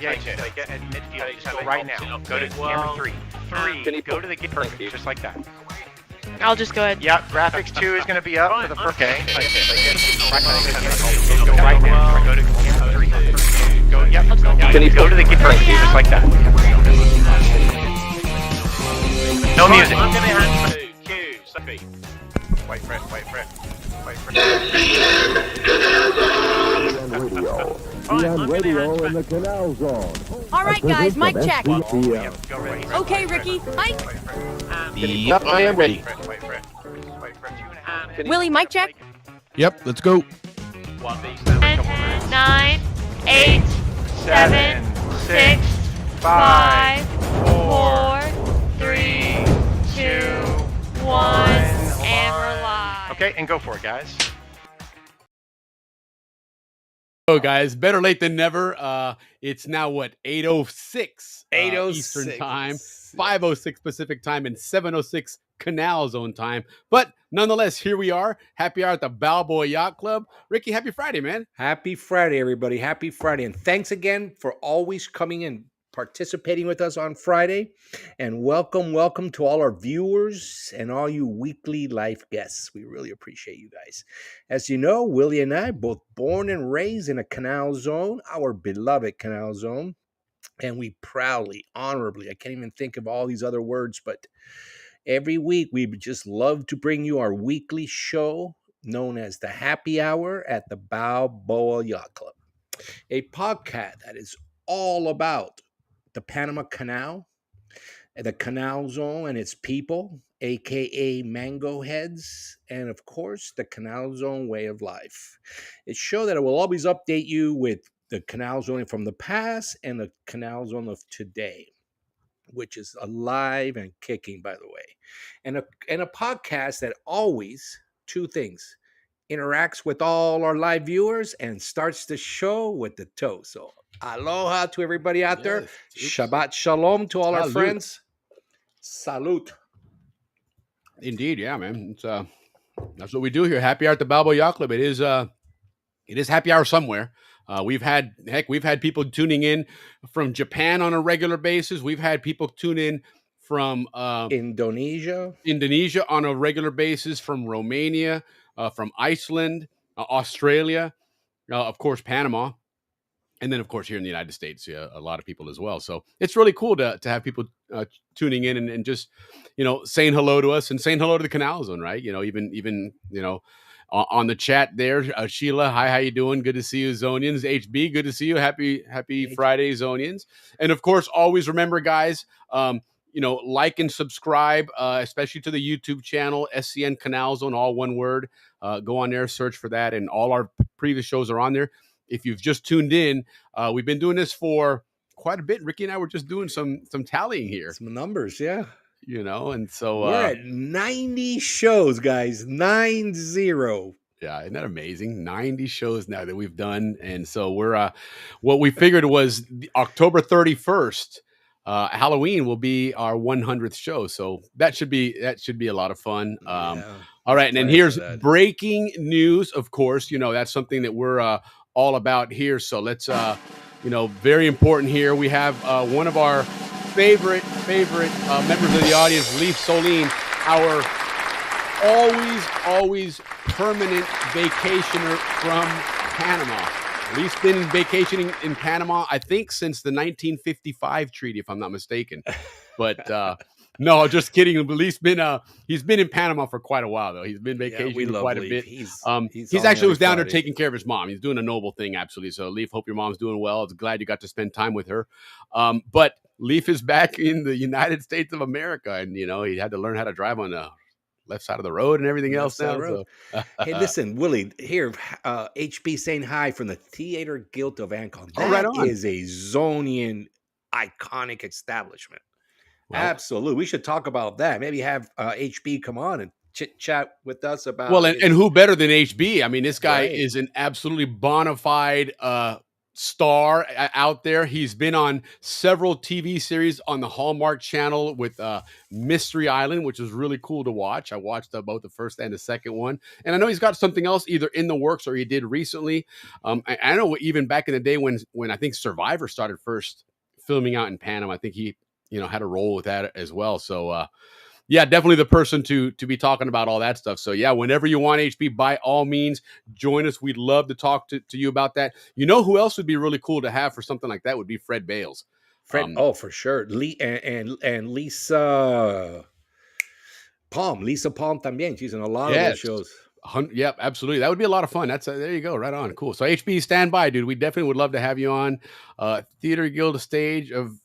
Yeah, like at midfield. Just go right now. Go to camera 3. 3. Go to the gate. Perfect. Just like that. I'll just go ahead. Yeah, graphics 2 is going to be up for the first. Okay. Go right now. Go to camera 3. Go. Yep. Go to the gate. Perfect. Just like that. No music. I'm going to hand to Q. Sophie. Wait for it. On radio in the Canal Zone. All right, guys, mic check. Go ready. Okay, Ricky, mic. Yep, I am ready. Wait for it. 2.5 Willie, mic check. Yep, let's go. 10, 9, 8, 7, 6, 5, 4, 3, 2, 1, and we're live. Okay, and go for it, guys. So, guys, better late than never. It's now, 8:06 Eastern Time, 5:06 Pacific Time, and 7:06 Canal Zone Time. But nonetheless, here we are. Happy hour at the Balboa Yacht Club. Ricky, happy Friday, man. Happy Friday, everybody. Happy Friday. And thanks again for always coming and participating with us on Friday. And welcome to all our viewers and all you weekly life guests. We really appreciate you guys. As you know, Willie and I, both born and raised in a Canal Zone, our beloved Canal Zone. And we proudly, honorably, I can't even think of all these other words, but every week we just love to bring you our weekly show known as the Happy Hour at the Balboa Yacht Club, a podcast that is all about the Panama Canal, the Canal Zone and its people, aka Mango Heads, and of course, the Canal Zone way of life. It's a show that will always update you with the Canal Zone from the past and the Canal Zone of today, which is alive and kicking, by the way. And a podcast that always, two things, interacts with all our live viewers and starts the show with the toast. So aloha to everybody out there. Shabbat shalom to all our friends. Salute. Indeed, yeah, man. It's that's what we do here. Happy hour at the Balboa Yacht Club. It is happy hour somewhere. We've had people tuning in from Japan on a regular basis. We've had people tune in from Indonesia on a regular basis, from Romania, from Iceland, Australia, of course, Panama. And then, of course, here in the United States, a lot of people as well. So it's really cool to have people tuning in and just, saying hello to us and saying hello to the Canal Zone, right? Even on the chat there, Sheila, hi, how you doing? Good to see you, Zonians. HB, good to see you. Happy Friday, Zonians. And of course, always remember, guys, like and subscribe, especially to the YouTube channel, SCN Canal Zone, all one word. Go on there, search for that, and all our previous shows are on there. If you've just tuned in, we've been doing this for quite a bit. Ricky and I were just doing some tallying here. Some numbers, yeah. And so we're at 90 shows, guys. 90. Yeah, isn't that amazing? 90 shows now that we've done. And so we're what we figured was October 31st, Halloween will be our 100th show. So that should be a lot of fun. All right, and then here's breaking news, of course. That's something that we're all about here. So let's very important here. We have one of our favorite members of the audience, Leif Solin, our always permanent vacationer from Panama. Leif's been vacationing in Panama, I think, since the 1955 treaty, if I'm not mistaken. But no, just kidding. Leif's he's been in Panama for quite a while, though. He's been vacationing quite a bit. He's actually was down there taking care of his mom. He's doing a noble thing, absolutely. So, Leif, hope your mom's doing well. I was glad you got to spend time with her. But Leif is back in the United States of America, and he had to learn how to drive on the left side of the road and everything else now. So. Hey, listen, Willie, here, HB saying hi from the Theater Guild of Ancon. That right on. Is a Zonian iconic establishment. Well, absolutely. We should talk about that. Maybe have HB come on and chit-chat with us about... Well, and who better than HB? I mean, this guy is an absolutely bona fide star out there. He's been on several TV series on the Hallmark Channel with Mystery Island, which is really cool to watch. I watched both the first and the second one, and I know he's got something else either in the works or he did recently. I know even back in the day when I think Survivor started first filming out in Panama, I think he had a role with that as well. So yeah, definitely the person to be talking about all that stuff. So yeah, whenever you want, HB, by all means, join us. We'd love to talk to you about that. You know who else would be really cool to have for something like that would be Fred Bales. Fred, for sure. And Lisa Palm. Lisa Palm también. She's in a lot of those shows. Yep, absolutely. That would be a lot of fun. There you go. Right on. Cool. So HB, stand by, dude. We definitely would love to have you on Theater Guild stage of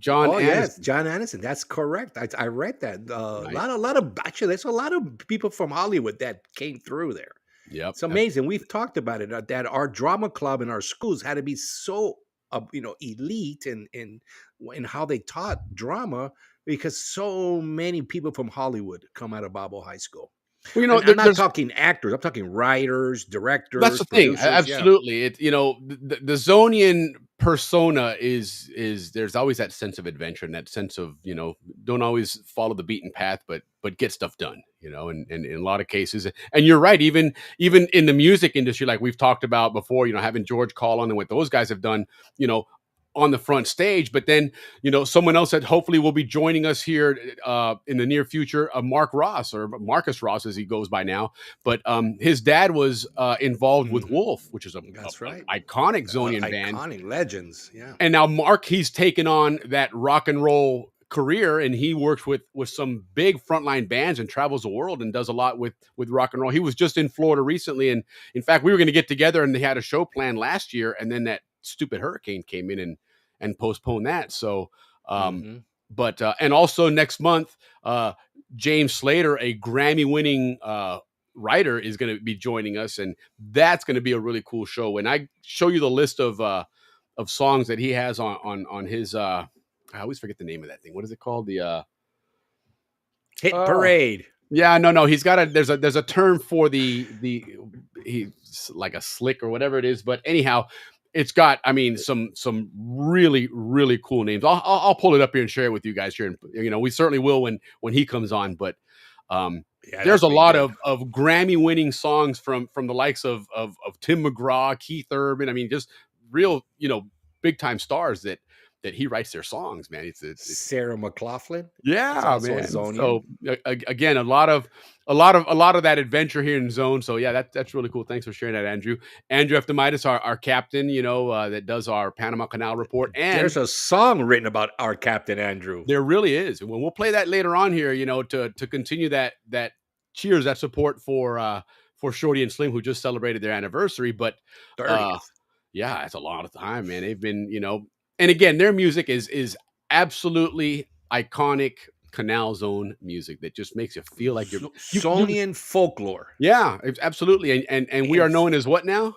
John. Oh yes, John Anderson. That's correct. I read that. Nice. A lot of actually, there's a lot of people from Hollywood that came through there. Yep, it's amazing. We've talked about it that our drama club in our schools had to be so elite in how they taught drama because so many people from Hollywood come out of Balboa High School. Well, I'm not talking actors. I'm talking writers, directors. That's the thing. Absolutely. Yeah. The Zonian persona is there's always that sense of adventure and that sense of, don't always follow the beaten path, but get stuff done, and in a lot of cases. And you're right. Even in the music industry, like we've talked about before, having George call on and what those guys have done, on the front stage, but then, someone else that hopefully will be joining us here in the near future, Mark Ross or Marcus Ross, as he goes by now. But his dad was involved with Wolf, which is a iconic Zonian band. Iconic legends, yeah. And now Mark, he's taken on that rock and roll career, and he works with some big frontline bands and travels the world and does a lot with rock and roll. He was just in Florida recently, and in fact, we were going to get together, and they had a show planned last year, and then that stupid hurricane came in and postpone that. So, but and also next month, James Slater, a Grammy-winning writer, is going to be joining us, and that's going to be a really cool show. When I show you the list of songs that he has on his, I always forget the name of that thing. What is it called? The Hit Parade. Yeah, no. He's got there's a term for he's like a slick or whatever it is. But anyhow, it's got, some really, really cool names. I'll pull it up here and share it with you guys here. And, we certainly will when he comes on. But there's a lot of Grammy-winning songs from the likes of Tim McGraw, Keith Urban. Just real, big-time stars that he writes their songs, man. It's Sarah McLachlan. Yeah, man. So again, a lot of that adventure here in Zone. So yeah, that's really cool. Thanks for sharing that, Andrew. Andrew Eftimitis, our captain, that does our Panama Canal report. And there's a song written about our captain, Andrew. There really is. And we'll play that later on here, to continue that cheers, that support for Shorty and Slim, who just celebrated their anniversary. But 30th. Yeah, it's a lot of time, man. They've been, and again, their music is absolutely iconic Canal Zone music that just makes you feel like you're Zonian folklore. Yeah, absolutely. And we are known as what now?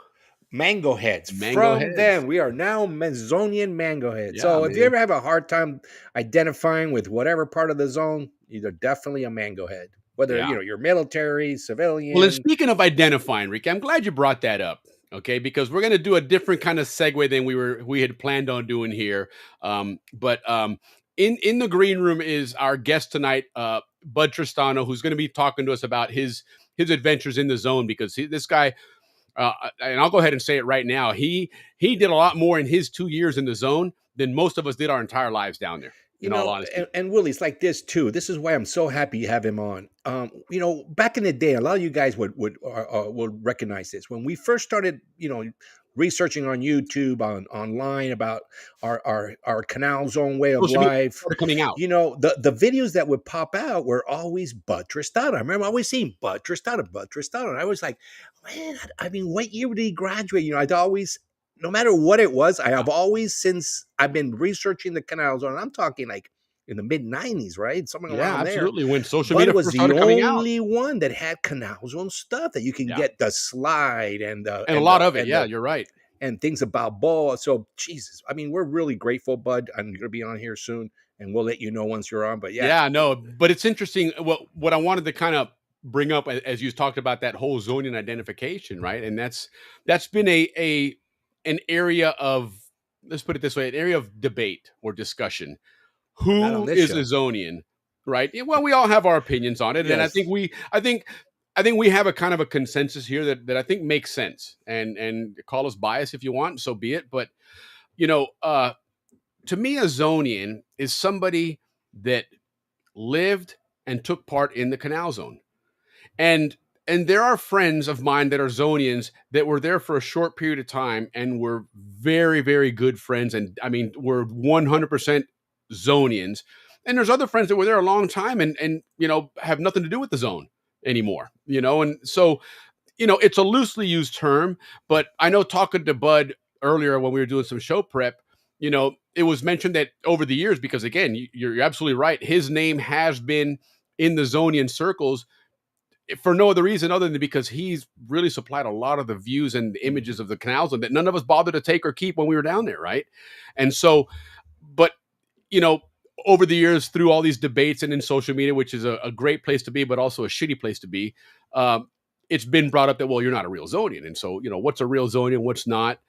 Mango Heads. From them, we are now Zonian Mango Heads. Yeah, so if you ever have a hard time identifying with whatever part of the zone, you're definitely a Mango Head. Whether you're military, civilian. Well, and speaking of identifying, Rick, I'm glad you brought that up. Okay, because we're going to do a different kind of segue than we had planned on doing here. But in the green room is our guest tonight, Bud Tristano, who's going to be talking to us about his adventures in the zone. Because this guy, and I'll go ahead and say it right now, he did a lot more in his 2 years in the zone than most of us did our entire lives down there. In all honesty. And Willie, it's like this too. This is why I'm so happy you have him on. Back in the day, a lot of you guys would recognize this. When we first started, researching on YouTube, online about our Canal Zone way of life coming out. The videos that would pop out were always Bud Tristano. I remember always seeing Bud Tristano. And I was like, man, what year did he graduate? I'd always, no matter what it was, I have always, since I've been researching the Canal Zone, I'm talking like in the mid-90s, right? Something around there. Yeah, absolutely. When social media was first the started coming out. only one that had Canal Zone stuff that you can get the slide and a lot of it. Yeah, you're right. And things about Balboa. So, Jesus, we're really grateful, Bud. I'm going to be on here soon, and we'll let you know once you're on. But but it's interesting. What I wanted to kind of bring up as you talked about that whole Zonian identification, right? And that's been a an area of, let's put it this way, an area of debate or discussion. Not on Who this is show. a Zonian, right? Yeah, well, we all have our opinions on it, and I Yes. think we have a kind of a consensus here that I think makes sense. And call us biased if you want, so be it. But to me, a Zonian is somebody that lived and took part in the Canal Zone. And there are friends of mine that are Zonians that were there for a short period of time and were very, very good friends. And I mean, were 100% Zonians. And there's other friends that were there a long time and have nothing to do with the zone anymore. And so, it's a loosely used term, but I know talking to Bud earlier when we were doing some show prep, it was mentioned that over the years, because again, you're absolutely right. His name has been in the Zonian circles for no other reason other than because he's really supplied a lot of the views and the images of the Canal Zone that none of us bothered to take or keep when we were down there, right? And so, but, over the years, through all these debates and in social media, which is a great place to be, but also a shitty place to be, it's been brought up that, well, you're not a real Zonian. And so, what's a real Zonian, what's not?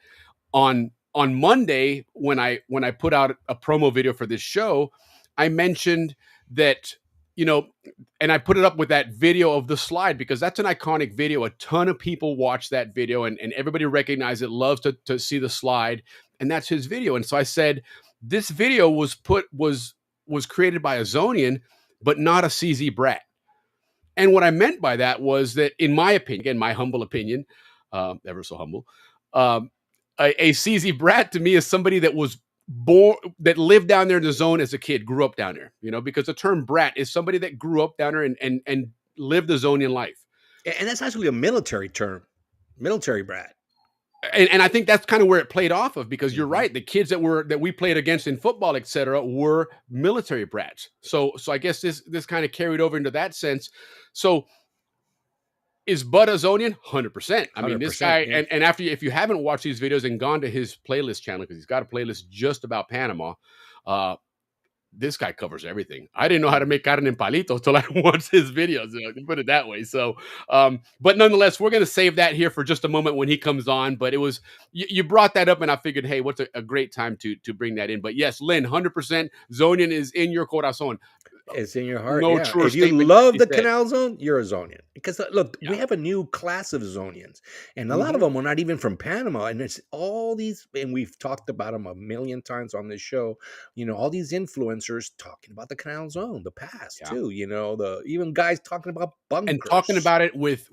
On Monday, when I put out a promo video for this show, I mentioned that, and I put it up with that video of the slide because that's an iconic video. A ton of people watch that video and everybody recognizes it, loves to see the slide. And that's his video. And so I said, this video was created by a Zonian, but not a CZ brat. And what I meant by that was that, in my opinion, again, my humble opinion, ever so humble, a CZ brat to me is somebody that was born, that lived down there in the zone as a kid, grew up down there, because the term brat is somebody that grew up down there and lived the Zonian life. And that's actually a military term, military brat. And I think that's kind of where it played off of, because you're right. The kids that we played against in football, et cetera, were military brats. So I guess this kind of carried over into that sense. So is Bud a Zonian? 100%. I mean, this guy, yeah. and after, if you haven't watched these videos and gone to his playlist channel, because he's got a playlist just about Panama, this guy covers everything. I didn't know how to make carne en palitos until I watched his videos. I can put it that way. So, but nonetheless, we're going to save that here for just a moment when he comes on. But it was, you brought that up and I figured, hey, what's a great time to bring that in. But yes, Lynn, 100% Zonian is in your corazon. It's in your heart. No Yeah. truer If you statement love he the said. Canal Zone, you're a Zonian. Because look, Yeah. we have a new class of Zonians, and a lot of them are not even from Panama. And it's all these, and we've talked about them a million times on this show. All these influencers talking about the Canal Zone, the past too. Even guys talking about bunkers And talking about it with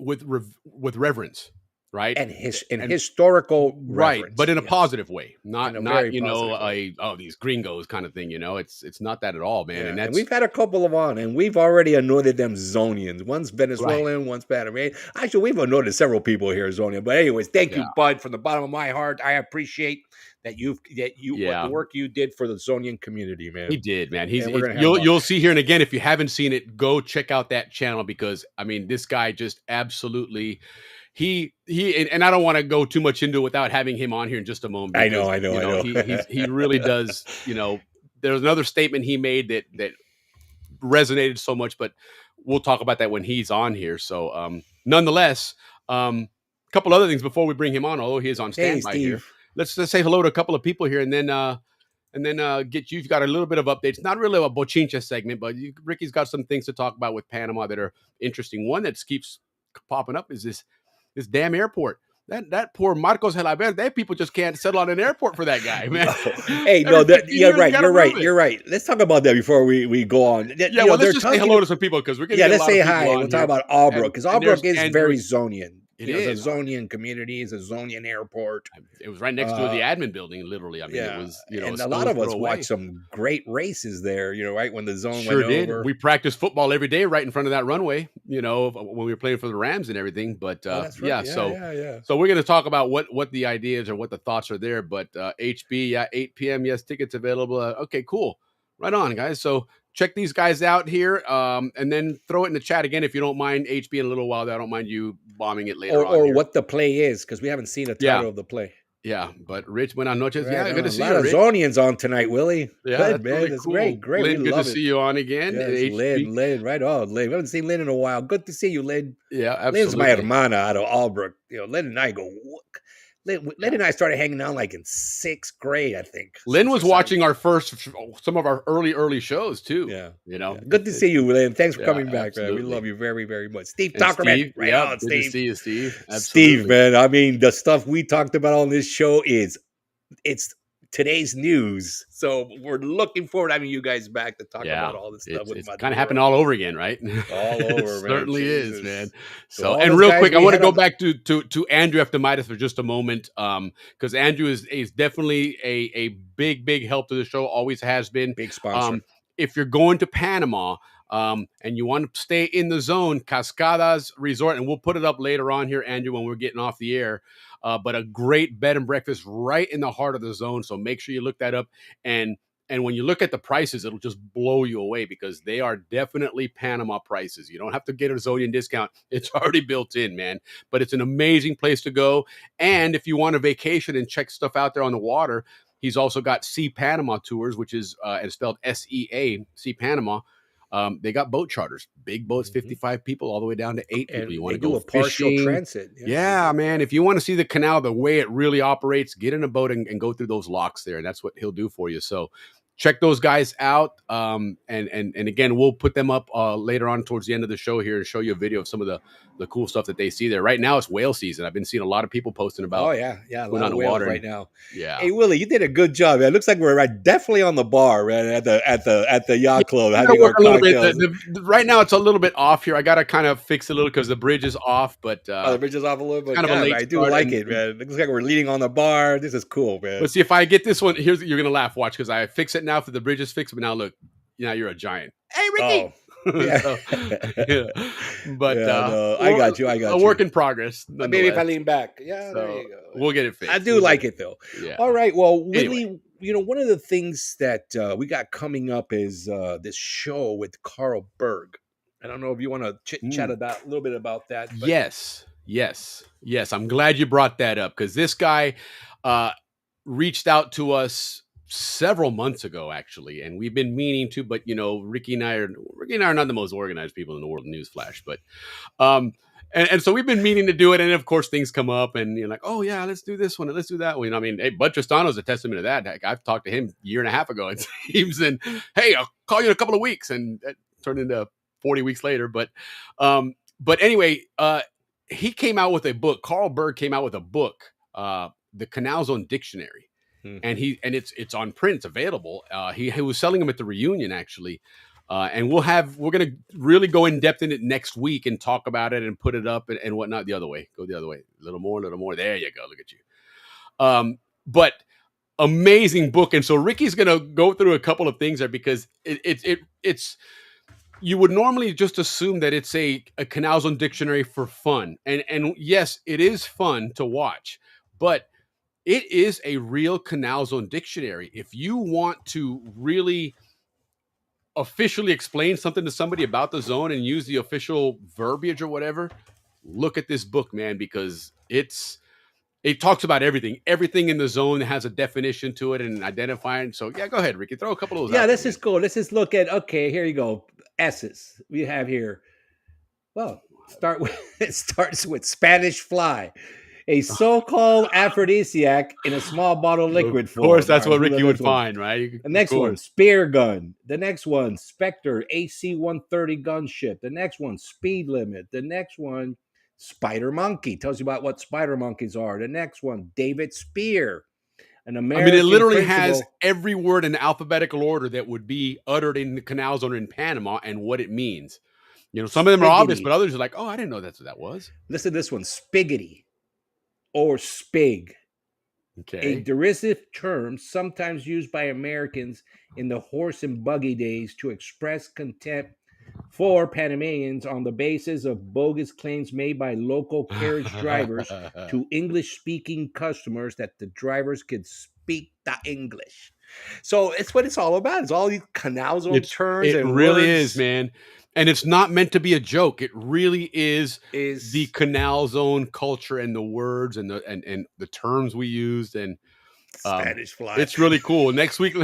reverence, right? and historical right, reverence. but in a Yes. positive way, not In a very positive way. these gringos kind of thing. It's not that at all, man. Yeah, And that's we've had a couple of on, and we've already anointed them Zonians. One's Venezuelan, one's Panamanian. Actually, we've anointed several people here Zonian. But anyways, thank you, Bud, from the bottom of my heart. I appreciate that the work you did for the Zonian community, man. He did, man. You'll see here, and again, if you haven't seen it, go check out that channel, because I mean, this guy just absolutely. He and I don't want to go too much into it without having him on here in just a moment. Because, I know. He really does. There's another statement he made that resonated so much, but we'll talk about that when he's on here. So, nonetheless, a couple other things before we bring him on, although he is on standby here. Let's just say hello to a couple of people here, and then get you've got a little bit of updates. Not really a bochincha segment, but Ricky's got some things to talk about with Panama that are interesting. One that keeps popping up is this damn airport. That poor Marcos Helaverde, people just can't settle on an airport for that guy, man. Hey, no, you're right. Let's talk about that before we go on. Yeah, well, let's just say hello to some people, because we're going to let's say hi. We'll talk about Albrook, because Albrook is very Zonian. It's a Zonian community. It's a Zonian airport. It was right next to the admin building, literally. I mean, it was, and a lot of us watched some great races there, right when the zone sure went did. over. We practiced football every day right in front of that runway, when we were playing for the Rams and everything. But that's right. So we're going to talk about what the ideas or what the thoughts are there. But HB, 8 p.m. Yes, tickets available. Okay, cool. Right on, guys. So check these guys out here, and then throw it in the chat again if you don't mind, HB, in a little while. I don't mind you bombing it later on. Or what the play is, because we haven't seen a title of the play. Yeah, but Rich, buenas noches. Right, Yeah, good to see you, A lot Rich. of Zonians on tonight, Willie. Yeah, good, that's man. really That's cool. great. Lynn, we good to love see you on again. Yes, Lynn, right on. Lynn, we haven't seen Lynn in a while. Good to see you, Lynn. Yeah, absolutely. Lynn's my hermana out of Albrook. Lynn and I go Lynn and I started hanging out like in 6th grade, I think. Lynn 6th was or 7th. watching some of our early shows too. Yeah. You know, Yeah. Good to see you, Lynn. Thanks for Yeah, coming back, man. We absolutely. love you very, very much. Steve And Tuckerman. Steve, Right yep, on, good Steve. to see you, Steve. Absolutely. Steve, man. I mean, the stuff we talked about on this show it's today's news. So we're looking forward to having you guys back to talk about all this stuff with It's Maduro. kind of happened all over again, right? All over, It man. certainly is, Jesus. man. So So, all and those real guys quick, I we want to had go on- back to Andrew F. Midas for just a moment, because Andrew is definitely a big help to the show. Always has been. Big sponsor. If you're going to Panama, and you want to stay in the zone, Cascadas Resort, and we'll put it up later on here, Andrew, when we're getting off the air. But a great bed and breakfast right in the heart of the zone. So make sure you look that up. And when you look at the prices, it'll just blow you away because they are definitely Panama prices. You don't have to get a Zonian discount. It's already built in, man. But it's an amazing place to go. And if you want a vacation and check stuff out there on the water, he's also got Sea Panama Tours, which is it's spelled SEA, Sea Panama. They got boat charters, big boats, 55 people, all the way down to 8 people. And You want to they do go a partial fishing. transit. Yeah, man. If you want to see the canal, the way it really operates, get in a boat and go through those locks there. And that's what he'll do for you. So check those guys out. And again, we'll put them up later on towards the end of the show here and show you a video of some of the cool stuff that they see there. Right now it's whale season. I've been seeing a lot of people posting about. Oh yeah, a going lot on of the whales water right now. Yeah. Hey Willie, you did a good job. Man. It looks like we're definitely on the bar, man, at the yacht club having our Work a little bit. cocktails. Right now it's a little bit off here. I got to kind of fix it a little because the bridge is off. But the bridge is off a little bit. kind of a late I do start like and- it, man. It looks like we're leading on the bar. This is cool, man. let's see if I get this one. You're gonna laugh. Watch, because I fix it now. For the bridge is fixed, but now look, you're a giant. Hey, Ricky. Oh. Yeah. So, yeah. But Yeah, no, I got you. A work in progress. Maybe if I nonetheless. lean back. Yeah, So, there you go. we'll get it fixed. I do like it though. Yeah. All right. Well, Willie, Anyway. one of the things that we got coming up is this show with Carl Berg. I don't know if you want to chit chat about a little bit about that. But Yes. I'm glad you brought that up because this guy reached out to us several months ago, actually, and we've been meaning to, but Ricky and I are not the most organized people in the world. Newsflash, but and so we've been meaning to do it, and of course things come up, and you're like, oh yeah, let's do this one, and let's do that one. I mean, hey, Bud Tristano is a testament to that. Heck, I've talked to him a year and a half ago, it seems, and hey, I'll call you in a couple of weeks, and it turned into 40 weeks later. But anyway, he came out with a book. Carl Berg came out with a book, the Canal Zone Dictionary. And it's on print. It's available. He was selling them at the reunion actually, and we're gonna really go in depth in it next week and talk about it and put it up and whatnot. Go the other way, a little more. There you go. Look at you. But amazing book. And so Ricky's gonna go through a couple of things there because it's you would normally just assume that it's a Canal Zone dictionary for fun, and yes, it is fun to watch, but it is a real Canal Zone dictionary. If you want to really officially explain something to somebody about the zone and use the official verbiage or whatever, look at this book, man, because it talks about everything. Everything in the zone has a definition to it and identifying. So yeah, go ahead, Ricky. Throw a couple of those out. Yeah, this is cool. Let's just look at, okay, here you go. S's we have here. Well, it starts with Spanish fly. A so-called aphrodisiac in a small bottle of liquid form. Of course, that's All right, what Ricky would next one. find, right? The next Of one, course. spear gun. The next one, Spectre AC-130 gunship. The next one, speed limit. The next one, spider monkey. Tells you about what spider monkeys are. The next one, David Spear. An American it literally has principal- every word in alphabetical order that would be uttered in the Canal Zone in Panama and what it means. Some of them are obvious, Spiggity. but others are like, oh, I didn't know that's what that was. Listen to this one, spiggity or spig. A Okay. derisive term sometimes used by Americans in the horse and buggy days to express contempt for Panamanians on the basis of bogus claims made by local carriage drivers to English-speaking customers that the drivers could speak the English. So it's what it's all about. It's all these Canal Zone terms. It and really words is, man. And it's not meant to be a joke. It really is Is the Canal Zone culture and the words and the terms we used. And Spanish fly. it's really cool. Next week,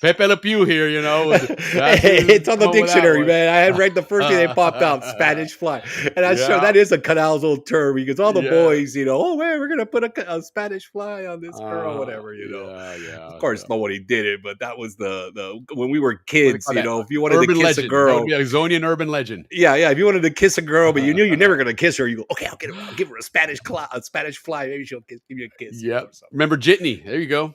Pepe Le Pew here, you know. It's on the dictionary, man. I had read the first thing they popped out, Spanish fly. And I'm sure that is a Canal's old term because all the boys, you know, oh, man, we're going to put a Spanish fly on this girl, whatever, you know. Of course, nobody did it, but that was the when we were kids, you know, if you wanted to kiss a girl. That would be a Zonian urban legend. Yeah, if you wanted to kiss a girl, but you knew you're never going to kiss her, you go, okay, I'll give her a Spanish fly. Maybe she'll give you a kiss. Yeah. Remember Jitney? There you go.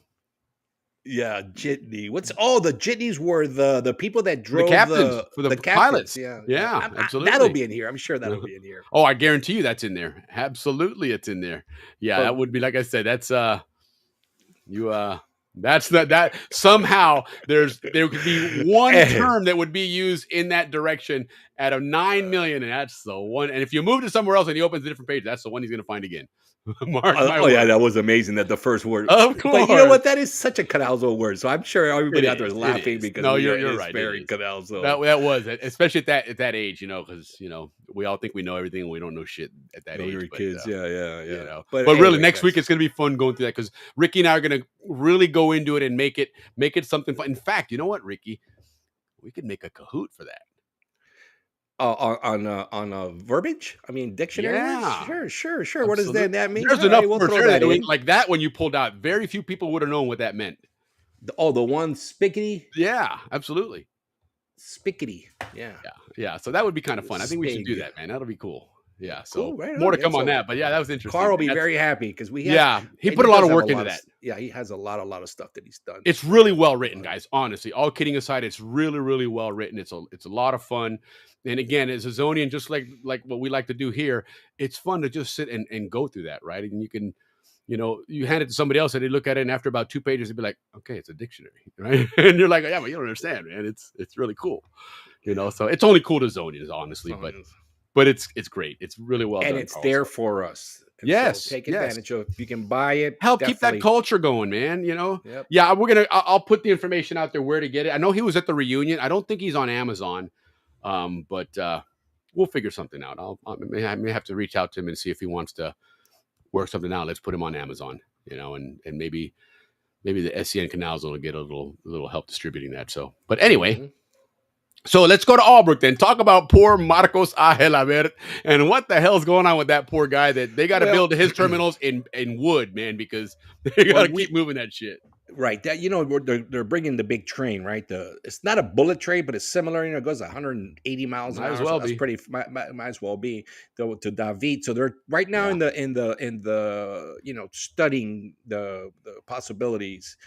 Yeah, jitney. The jitneys were the people that drove the captains for the pilots. Yeah, absolutely. That'll be in here. I'm sure that'll be in here. Oh, I guarantee you that's in there. Absolutely, it's in there. Yeah, that would be like I said. That's That's that somehow there could be one term that would be used in that direction out of 9 million, and that's the one. And if you move to somewhere else and he opens a different page, that's the one he's going to find again. Yeah, that was amazing. That the first word, of course. But you know what? That is such a Canalzo word. So I'm sure everybody out there is laughing because you're right. Very Canalzo. That was it, especially at that age, you know, because you know we all think we know everything and we don't know shit at that age. We were kids, yeah. You know. But anyway, really, next week it's going to be fun going through that because Ricky and I are going to really go into it and make it something fun. In fact, you know what, Ricky, we could make a Kahoot for that. On verbiage? I mean, dictionary words? Sure. Absolutely. What does that mean? There's enough for sure that like that when you pulled out. Very few people would have known what that meant. The one spickety? Yeah, absolutely. Spickety. Yeah. So that would be kind of fun. I think we should do that, man. That'll be cool. Yeah. So cool, right more to come on that. But yeah, that was interesting. Carl will be very happy because he put a lot of work into that. He has a lot of stuff that he's done. It's really well written, guys. Honestly, all kidding aside, it's really, really well written. It's a lot of fun. And again, as a Zonian, just like what we like to do here, it's fun to just sit and go through that, right? And you can, you know, you hand it to somebody else and they look at it, and after about 2 pages, they'd be like, okay, it's a dictionary, right? And you're like, yeah, but you don't understand, man. It's really cool, you know. So it's only cool to Zonians, honestly, but it's great. It's really well done. And it's there for us. And yes, so take advantage of it. If you can buy it, help keep that culture going, man. You know, Yep. Yeah, I'll put the information out there where to get it. I know he was at the reunion. I don't think he's on Amazon. But we'll figure something out. I may have to reach out to him and see if he wants to work something out. Let's put him on Amazon, you know, and maybe the SCN Canals will get a little help distributing that. So, but anyway, So let's go to Albrook then. Talk about poor Marcos Agelabert and what the hell's going on with that poor guy that they got to build his terminals in wood, man, because they got to keep moving that shit. Right. That, you know, they're bringing the big train, right? It's not a bullet train, but it's similar. You know, it goes 180 miles an hour. As well so that's pretty. Might as well be to David. So they're right now in the you know, studying the possibilities,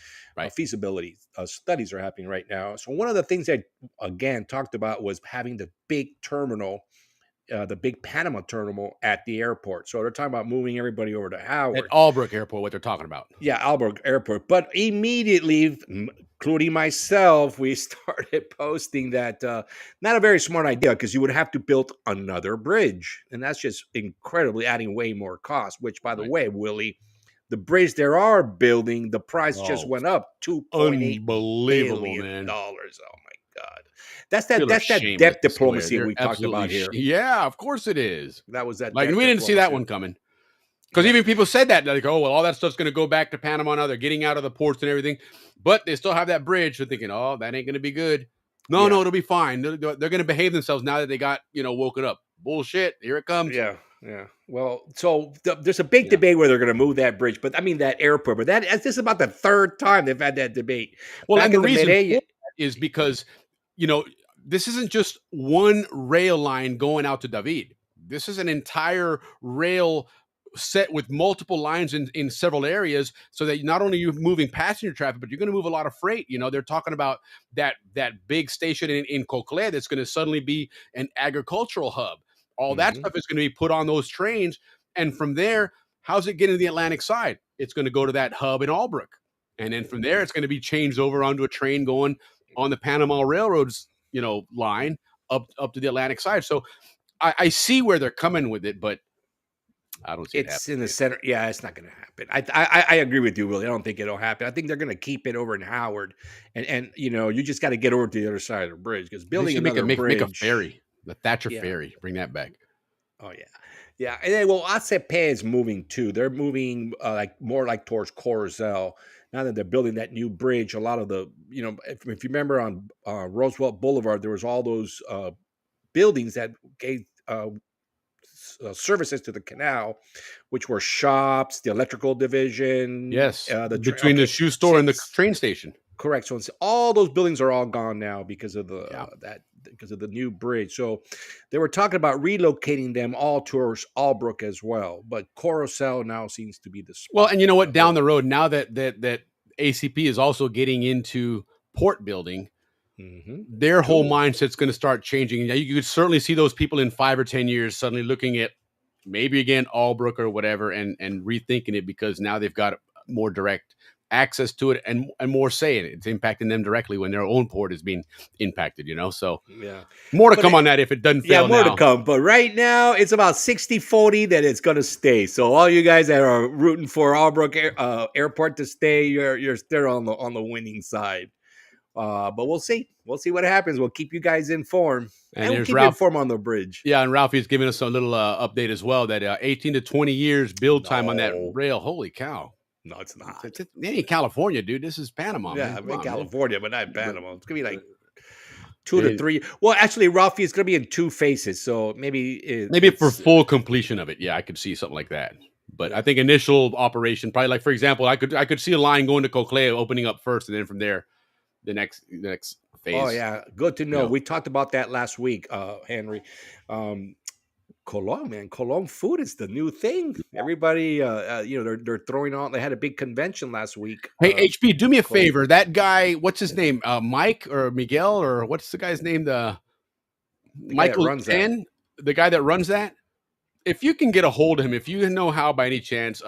feasibility studies are happening right now. So one of the things that again talked about was having the big terminal. The big Panama terminal at the airport. So they're talking about moving everybody over to Howard. At Albrook Airport, what they're talking about. Yeah, Albrook Airport. But immediately, including myself, we started posting that not a very smart idea because you would have to build another bridge. And that's just incredibly adding way more cost, which, by the way, Willie, the bridge they are building, the price just went up $2.8 billion. Oh, my God. That's that depth diplomacy we talked about here. Yeah, of course it is. That was that. Like, we didn't see that one coming. Because even people said that, like, oh, well, all that stuff's going to go back to Panama now. They're getting out of the ports and everything. But they still have that bridge. They're thinking, oh, that ain't going to be good. No, it'll be fine. They're going to behave themselves now that they got, woken up. Bullshit. Here it comes. Yeah. Well, so there's a big debate where they're going to move that bridge. But I mean, that airport. But this is about the third time they've had that debate. Well, and the reason is because, this isn't just one rail line going out to David. This is an entire rail set with multiple lines in several areas, so that not only you're moving passenger traffic, but you're going to move a lot of freight. They're talking about that big station in Cocle that's going to suddenly be an agricultural hub. All that stuff is going to be put on those trains. And from there, how's it getting to the Atlantic side? It's going to go to that hub in Albrook. And then from there, it's going to be changed over onto a train going on the Panama Railroad's line up to the Atlantic side. So I see where they're coming with it, but I don't see it's in the center. Yeah, it's not going to happen. I agree with you, Willie. I don't think it'll happen. I think they're going to keep it over in Howard, and you just got to get over to the other side of the bridge because building another bridge. Make a ferry, the Thatcher ferry. Bring that back. Oh yeah. And then ACP is moving too. They're moving more like towards Corozal. now that they're building that new bridge, a lot of the, if you remember on Roosevelt Boulevard, there was all those buildings that gave services to the canal, which were shops, the electrical division, Yes, between okay, the shoe store and the train station. correct. So all those buildings are all gone now because of the Yeah. because of the new bridge. So they were talking about relocating them all towards Albrook as well. But Coruscant now seems to be the spot. Well, and you know what? Down the road, now that ACP is also getting into port building, their whole mindset's going to start changing. You could certainly see those people in 5 or 10 years suddenly looking at maybe again Albrook or whatever and rethinking it, because now they've got more direct access to it and more say in it. It's impacting them directly when their own port is being impacted, So yeah, more to come on that if it doesn't fail. Yeah, more now. to come. But right now, it's about 60-40 that it's going to stay. So all you guys that are rooting for Albrook Airport to stay, you're still on the winning side. But we'll see. We'll see what happens. We'll keep you guys informed. And we'll keep you informed on the bridge. Yeah, and Ralphie's giving us a little update as well that 18 to 20 years build time on that rail. Holy cow. No, it's not. It ain't California, dude. This is Panama. Yeah, man. I'm in California, but not Panama. It's going to be like 2 to 3. Well, actually, Ralphie, it's going to be in 2 phases. So maybe for full completion of it. Yeah, I could see something like that. But I think initial operation, probably like, for example, I could see a line going to Coclea opening up first, and then from there, the next phase. Oh yeah, good to know. We talked about that last week, Henry. Cologne, man, Cologne food is the new thing. Everybody, they're throwing on. They had a big convention last week. Hey, HB, do me a favor. That guy, what's his name? Mike or Miguel or what's the guy's name? The Michael Ten, the guy that runs that. If you can get a hold of him, if you know how by any chance,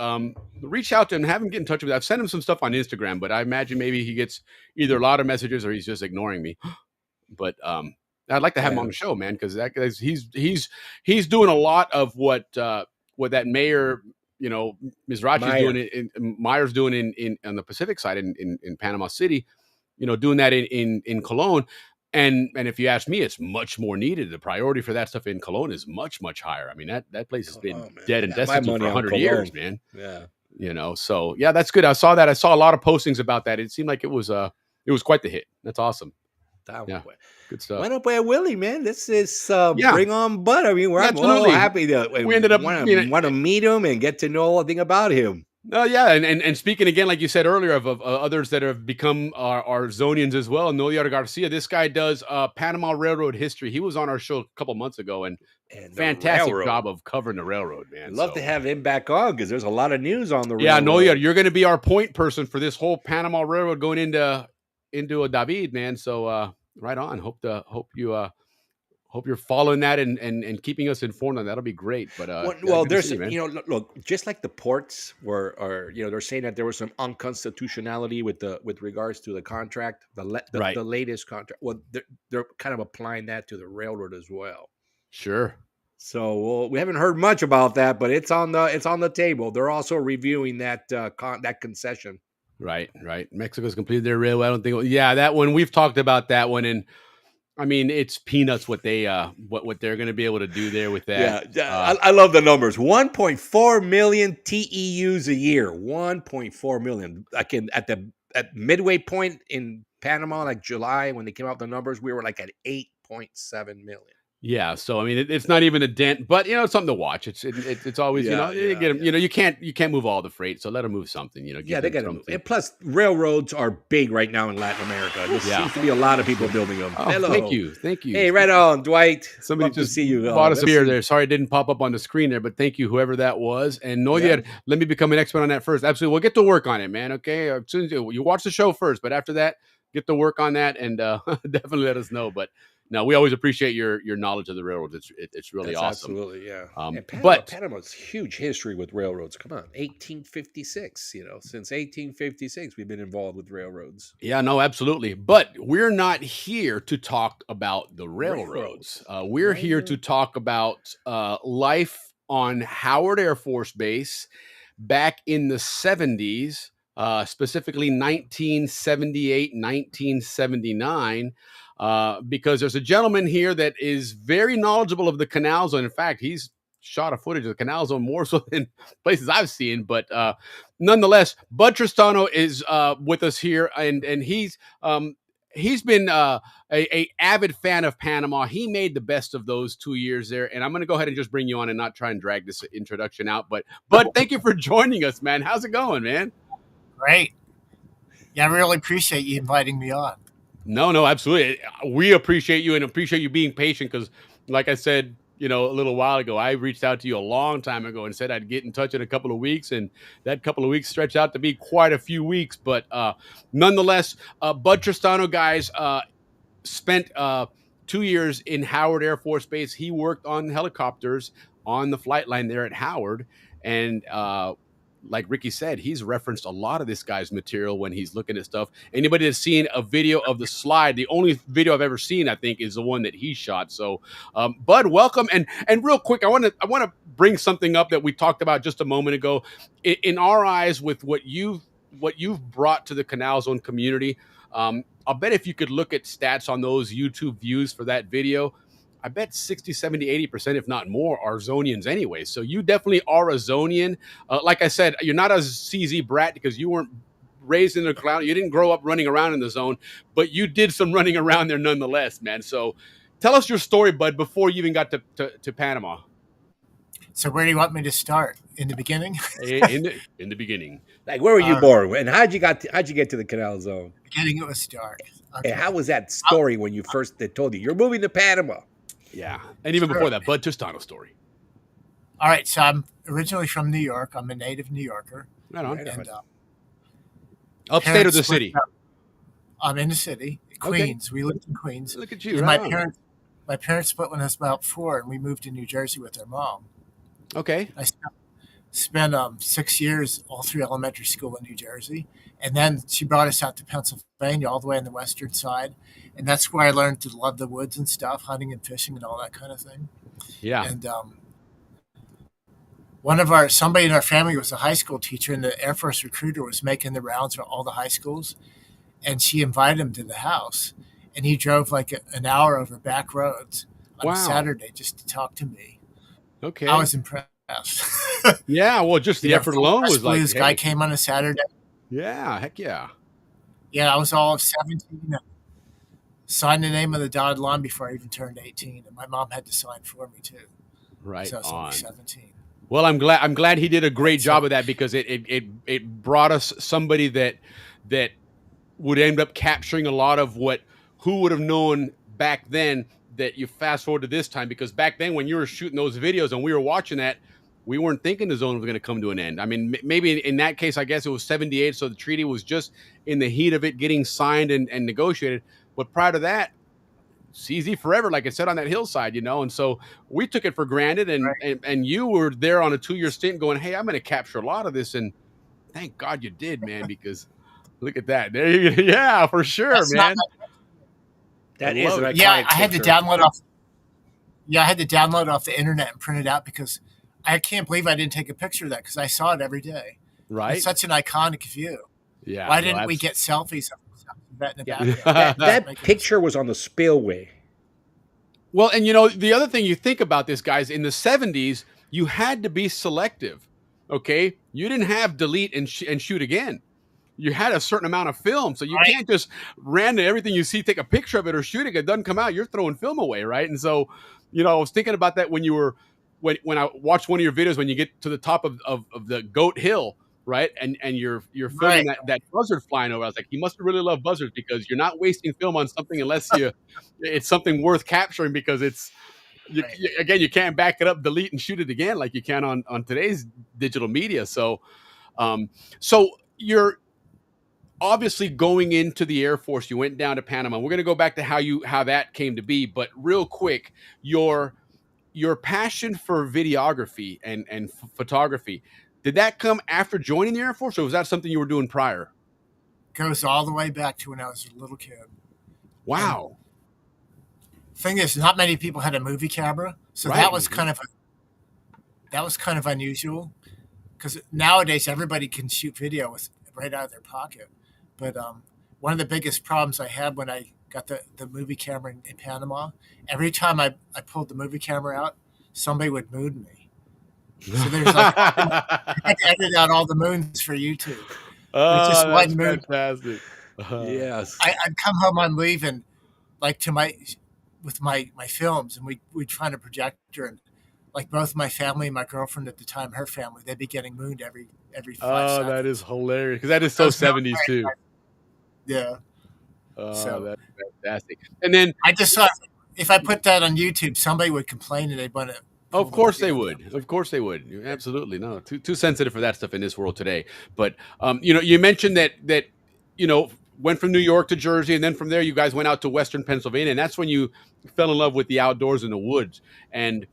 reach out to him, have him get in touch with me. I've sent him some stuff on Instagram, but I imagine maybe he gets either a lot of messages or he's just ignoring me. But I'd like to have him on the show, man, because that guy's he's doing a lot of what that mayor, Mizrachi's doing Meyer's doing in on the Pacific side in Panama City, doing that in Cologne. And if you ask me, it's much more needed. The priority for that stuff in Cologne is much, much higher. I mean, that place has been dead and destitute for 100 years, man. Yeah. So yeah, that's good. I saw that. I saw a lot of postings about that. It seemed like it was quite the hit. That's awesome. Good stuff. Went up with Willie, man. This is bring on Bud. I mean, we're all happy that we ended up want to meet him and get to know everything about him. Yeah, and speaking again, like you said earlier, of others that have become our Zonians as well. Noyar Garcia, this guy does Panama Railroad history. He was on our show a couple months ago, and fantastic job of covering the railroad, man. I'd love to have him back on because there's a lot of news on the railroad. Yeah, Noyar, you're going to be our point person for this whole Panama Railroad going into a David, man. So right on. Hope you're following that and keeping us informed on that. That'll be great. But there's look, just like the ports they're saying that there was some unconstitutionality with regards to the contract, the latest contract. Well, they're kind of applying that to the railroad as well. Sure. So we haven't heard much about that, but it's on the table. They're also reviewing that concession. Right. Mexico's completed their railway. I don't think. Yeah, that one we've talked about that one, and I mean it's peanuts what they what they're going to be able to do there with that. Yeah, I love the numbers. 1.4 million TEUs a year. 1.4 million. At midway point in Panama, like July when they came out with the numbers, we were like at 8.7 million. Yeah, so I mean, it's not even a dent, but it's something to watch. It's always you get them. You can't move all the freight, so let them move something. They got to move. And plus, railroads are big right now in Latin America. There seems to be a lot of people building them. Oh, hello, thank you. Hey, right on, Dwight. Somebody just see you. Bought us a beer there. Sorry, it didn't pop up on the screen there, but thank you, whoever that was. And Noyar, let me become an expert on that first. Absolutely, we'll get to work on it, man. Okay, as soon as you watch the show first, but after that, get to work on that and definitely let us know. But. No, we always appreciate your knowledge of the railroads. It's really awesome. Absolutely, yeah. Panama's huge history with railroads. Come on, 1856. Since 1856, we've been involved with railroads. Yeah, no, absolutely. But we're not here to talk about the railroads. We're here to talk about life on Howard Air Force Base back in the 70s, specifically 1978, 1979. Because there's a gentleman here that is very knowledgeable of the canal zone. In fact, he's shot of footage of the Canal Zone, more so than places I've seen. But nonetheless, Bud Tristano is with us here, and he's been a avid fan of Panama. He made the best of those 2 years there, and I'm going to go ahead and just bring you on and not try and drag this introduction out. But Bud, thank you for joining us, man. How's it going, man? Great. Yeah, I really appreciate you inviting me on. No, absolutely. We appreciate you and appreciate you being patient because, like I said, a little while ago, I reached out to you a long time ago and said I'd get in touch in a couple of weeks, and that couple of weeks stretched out to be quite a few weeks. But nonetheless, Bud Tristano, guys, spent 2 years in Howard Air Force Base. He worked on helicopters on the flight line there at Howard, and like Ricky said, he's referenced a lot of this guy's material when he's looking at stuff. Anybody that's seen a video of the slide, the only video I've ever seen, I think, is the one that he shot. So, Bud, welcome. And real quick, I want to bring something up that we talked about just a moment ago. In our eyes, with what you've brought to the Canal Zone community, I'll bet if you could look at stats on those YouTube views for that video, I bet 60, 70, 80%, if not more, are Zonians anyway. So you definitely are a Zonian. Like I said, you're not a CZ brat because you weren't raised in the clown. You didn't grow up running around in the zone, but you did some running around there nonetheless, man. So tell us your story, Bud, before you even got to Panama. So where do you want me to start? In the beginning? in the beginning. Like, where were you born? And how'd you get to the Canal Zone? Beginning, it was dark. Okay. And how was that story when you first they told you you're moving to Panama? Yeah, and even before that, Bud Tristano story. All right, so I'm originally from New York. I'm a native New Yorker. Right on. And, upstate of the city? I'm in the city, Queens. Okay. We lived in Queens. Look at you. Right, my parents split when I was about 4, and we moved to New Jersey with their mom. Okay. I spent 6 years all through elementary school in New Jersey, and then she brought us out to Pennsylvania, all the way on the western side, and that's where I learned to love the woods and stuff, hunting and fishing and all that kind of thing. Yeah. And somebody in our family was a high school teacher, and the Air Force recruiter was making the rounds for all the high schools, and she invited him to the house, and he drove like an hour over back roads on a Saturday just to talk to me. Okay. I was impressed. Yeah, well, just the effort alone was like, this guy came on a Saturday. Yeah, heck yeah. Yeah, I was all of 17. Signed the name of the dotted line before I even turned 18, and my mom had to sign for me too. Right. So I was only 17. Well, I'm glad he did a great job of that, because it brought us somebody that would end up capturing a lot of who would have known back then, that you fast forward to this time, because back then when you were shooting those videos and we were watching that, we weren't thinking the zone was going to come to an end. I mean, maybe in that case, I guess it was 78. So the treaty was just in the heat of it getting signed and negotiated. But prior to that, CZ forever, like I said, on that hillside, and so we took it for granted. And you were there on a 2-year stint going, hey, I'm going to capture a lot of this. And thank God you did, man, because look at that. There you go. Yeah, for sure, man. That is an iconic I had to picture. download off. Yeah, I had to download off the internet and print it out, because I can't believe I didn't take a picture of that, because I saw it every day. Right. It's such an iconic view. Yeah. Why didn't we get selfies of that in the background? That picture was on the spillway. Well, and the other thing you think about this, guys, in the 70s, you had to be selective. Okay, you didn't have delete and shoot again. You had a certain amount of film, so you can't just random everything you see, take a picture of it or shoot it. It doesn't come out. You're throwing film away, right? And so, I was thinking about that when when I watched one of your videos, when you get to the top of the Goat Hill, right? And you're filming that buzzard flying over. I was like, you must really love buzzards, because you're not wasting film on something unless it's something worth capturing, because again, you can't back it up, delete and shoot it again like you can on today's digital media. So you're obviously going into the Air Force. You went down to Panama. We're going to go back to how that came to be, but real quick, your passion for videography and photography, did that come after joining the Air Force, or was that something you were doing prior? Goes all the way back to when I was a little kid. Wow. And thing is, not many people had a movie camera, so that was kind of unusual, because nowadays everybody can shoot video with right out of their pocket. But one of the biggest problems I had when I got the movie camera in Panama, every time I pulled the movie camera out, somebody would mood me. So there's like I had to edit out all the moons for YouTube. There's just Oh, that's one moon. fantastic. Yes. I'd come home on leave and like with my films, and we'd find a projector, and like both my family and my girlfriend at the time, her family, they'd be getting mooned every 5 Oh, seconds. that is hilarious because that is so Those 70s too. Yeah. Oh, So- that's fantastic. And then, I just thought if I put that on YouTube, somebody would complain and they'd want to. of course they would. Of course they would. Absolutely. No, too sensitive for that stuff in this world today. But you mentioned that went from New York to Jersey, and then from there you guys went out to Western Pennsylvania, and that's when you fell in love with the outdoors and the woods. And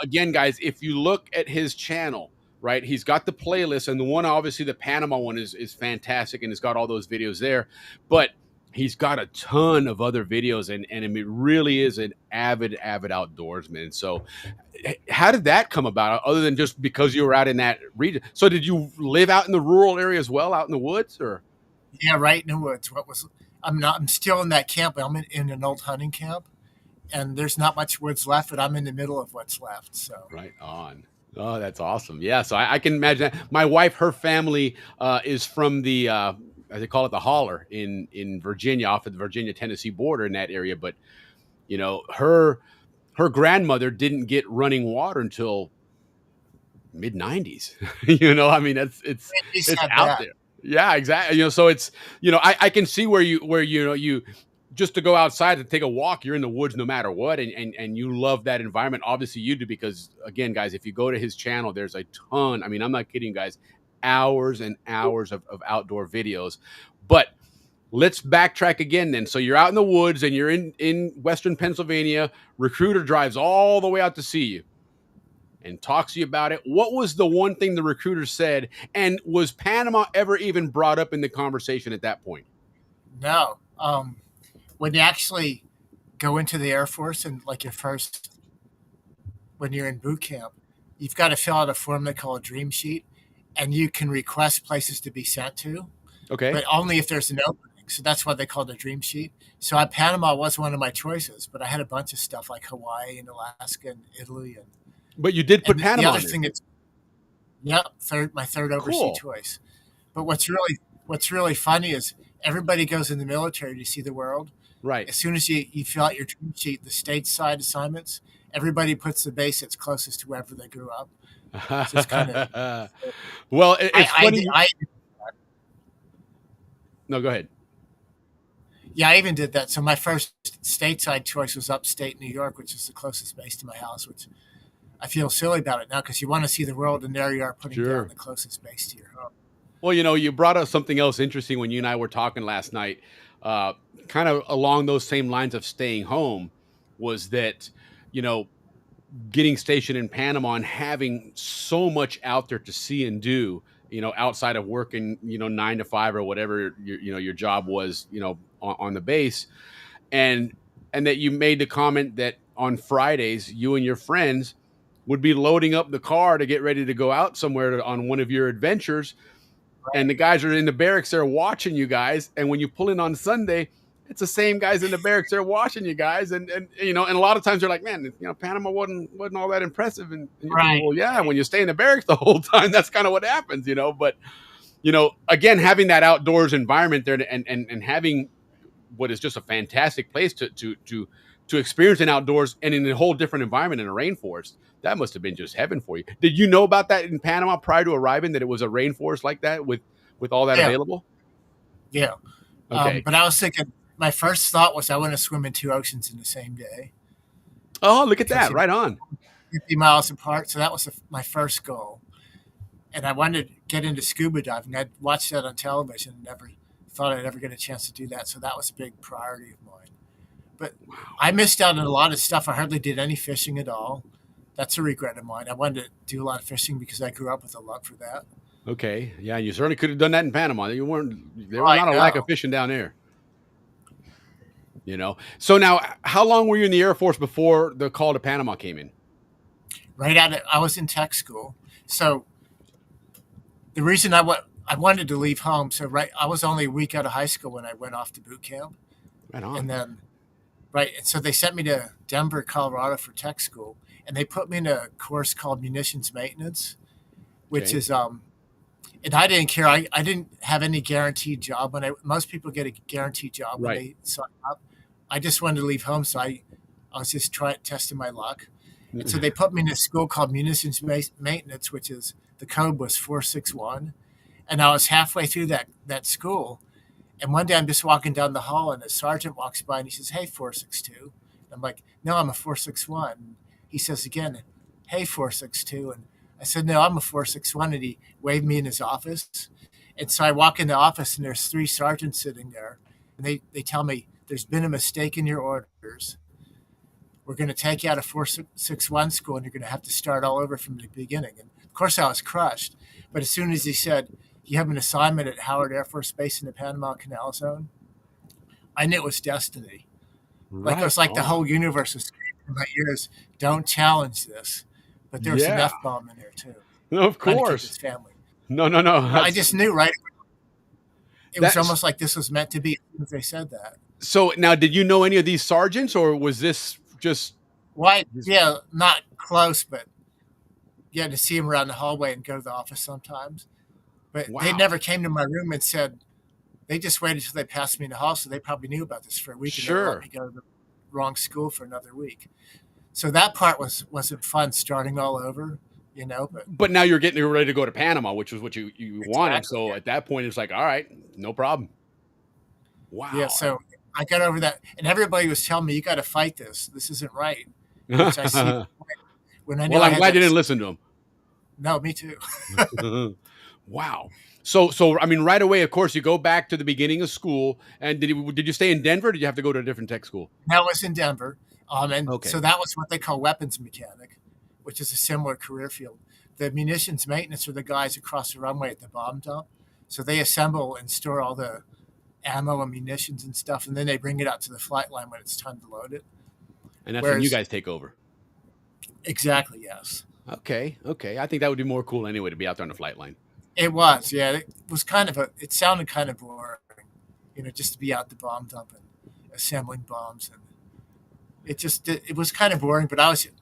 again, guys, if you look at his channel, right, he's got the playlist, and the one, obviously the Panama one is fantastic, and it's got all those videos there. But he's got a ton of other videos, and it really is an avid outdoorsman. So how did that come about, other than just because you were out in that region? So did you live out in the rural area as well, out in the woods, or? Yeah, right in the woods. I'm still in that camp. I'm in an old hunting camp, and there's not much woods left, but I'm in the middle of what's left. So Right on. Oh, that's awesome. Yeah, so I can imagine that. My wife, her family is from the they call it the Holler in Virginia, off of the Virginia-Tennessee border in that area. But her grandmother didn't get running water until mid 90s. I mean, it's out there. Yeah, exactly. So it's I can see where you just to go outside to take a walk, you're in the woods no matter what, and you love that environment. Obviously you do, because again, guys, if you go to his channel, there's a ton. I mean, I'm not kidding, guys, hours and hours of outdoor videos. But let's backtrack again then. So you're out in the woods and you're in Western Pennsylvania. Recruiter drives all the way out to see you and talks to you about it. What was the one thing the recruiter said? And was Panama ever even brought up in the conversation at that point? No. When you actually go into the Air Force and like when you're in boot camp, you've got to fill out a form they call a dream sheet, and you can request places to be sent to. Okay. But only if there's an opening. So that's what they call the dream sheet. So Panama was one of my choices, but I had a bunch of stuff like Hawaii and Alaska and Italy. But you did put Panama the on other thing is, my third overseas choice. But what's really funny is everybody goes in the military to see the world. Right. As soon as you fill out your dream sheet, the stateside assignments, everybody puts the base that's closest to wherever they grew up. So it's kind of well, it's funny. No, go ahead. Yeah, I even did that. So my first stateside choice was upstate New York, which is the closest base to my house, which I feel silly about it now because you want to see the world, and there you are putting down the closest base to your home. Well, you brought up something else interesting when you and I were talking last night, kind of along those same lines of staying home, was that, getting stationed in Panama and having so much out there to see and do, outside of working, 9 to 5 or whatever your job was, on the base, and that you made the comment that on Fridays you and your friends would be loading up the car to get ready to go out somewhere on one of your adventures. Right. And the guys are in the barracks there watching you guys. And when you pull in on Sunday, it's the same guys in the barracks there watching you guys. And a lot of times they're like, man, Panama wasn't all that impressive. And right. Well, yeah, when you stay in the barracks the whole time, that's kind of what happens, But, again, having that outdoors environment there and having what is just a fantastic place to experience in outdoors and in a whole different environment in a rainforest. That must have been just heaven for you. Did you know about that in Panama prior to arriving, that it was a rainforest like that with all that available? Yeah. Okay. But I was thinking, my first thought was I want to swim in 2 oceans in the same day. Oh, look at that. Right on. 50 miles apart. So that was my first goal. And I wanted to get into scuba diving. I'd watched that on television and never thought I'd ever get a chance to do that. So that was a big priority of mine. But I missed out on a lot of stuff. I hardly did any fishing at all. That's a regret of mine. I wanted to do a lot of fishing because I grew up with a love for that. Okay. Yeah, you certainly could have done that in Panama. There was not a lack of fishing down there. So now, how long were you in the Air Force before the call to Panama came in? I was in tech school. So the reason I wanted to leave home. So I was only a week out of high school when I went off to boot camp. Right on. And then Right. And so they sent me to Denver, Colorado for tech school, and they put me in a course called munitions maintenance, which Okay. is and I didn't care. I didn't have any guaranteed job most people get a guaranteed job when Right. they sign up. I just wanted to leave home, so I was just testing my luck. And so they put me in a school called munitions maintenance, which is the code was 461, and I was halfway through that school. And one day I'm just walking down the hall and a sergeant walks by and he says, "Hey, 462." I'm like, "No, I'm a 461." He says again, "Hey, 462." And I said, "No, I'm a 461." And he waved me in his office. And so I walk in the office and there's 3 sergeants sitting there. And they tell me, "There's been a mistake in your orders. We're going to take you out of 461 school and you're going to have to start all over from the beginning." And of course I was crushed. But as soon as he said, "You have an assignment at Howard Air Force Base in the Panama Canal Zone," I knew it was destiny. Like it was like the whole universe was screaming in my ears, "Don't challenge this." But there was an F-bomb in there too. Of Trying to keep course. his family. No. I just knew, right? It was almost like this was meant to be as soon as they said that. So now, did you know any of these sergeants, or was this just? Why? Yeah, not close, but yeah, to see him around the hallway and go to the office sometimes. But they never came to my room and said. They just waited until they passed me in the hall, so they probably knew about this for a week. And they let me go to the wrong school for another week. So that part wasn't fun, starting all over, you know. But now you're ready to go to Panama, which was what you wanted. So at that point, it's like, all right, no problem. Wow. Yeah. So I got over that, and everybody was telling me, "You got to fight this. This isn't right." Which I see. When I know I'm glad you didn't listen to him. No, me too. Wow. So I mean, right away, of course, you go back to the beginning of school. And did you stay in Denver? Or did you have to go to a different tech school? That was in Denver. So that was what they call weapons mechanic, which is a similar career field. The munitions maintenance are the guys across the runway at the bomb dump. So they assemble and store all the ammo and munitions and stuff, and then they bring it out to the flight line when it's time to load it. And that's when you guys take over. Exactly, yes. Okay. I think that would be more cool anyway, to be out there on the flight line. It was, yeah. It was it sounded kind of boring, you know, just to be out the bomb dump and assembling bombs. And it was kind of boring, but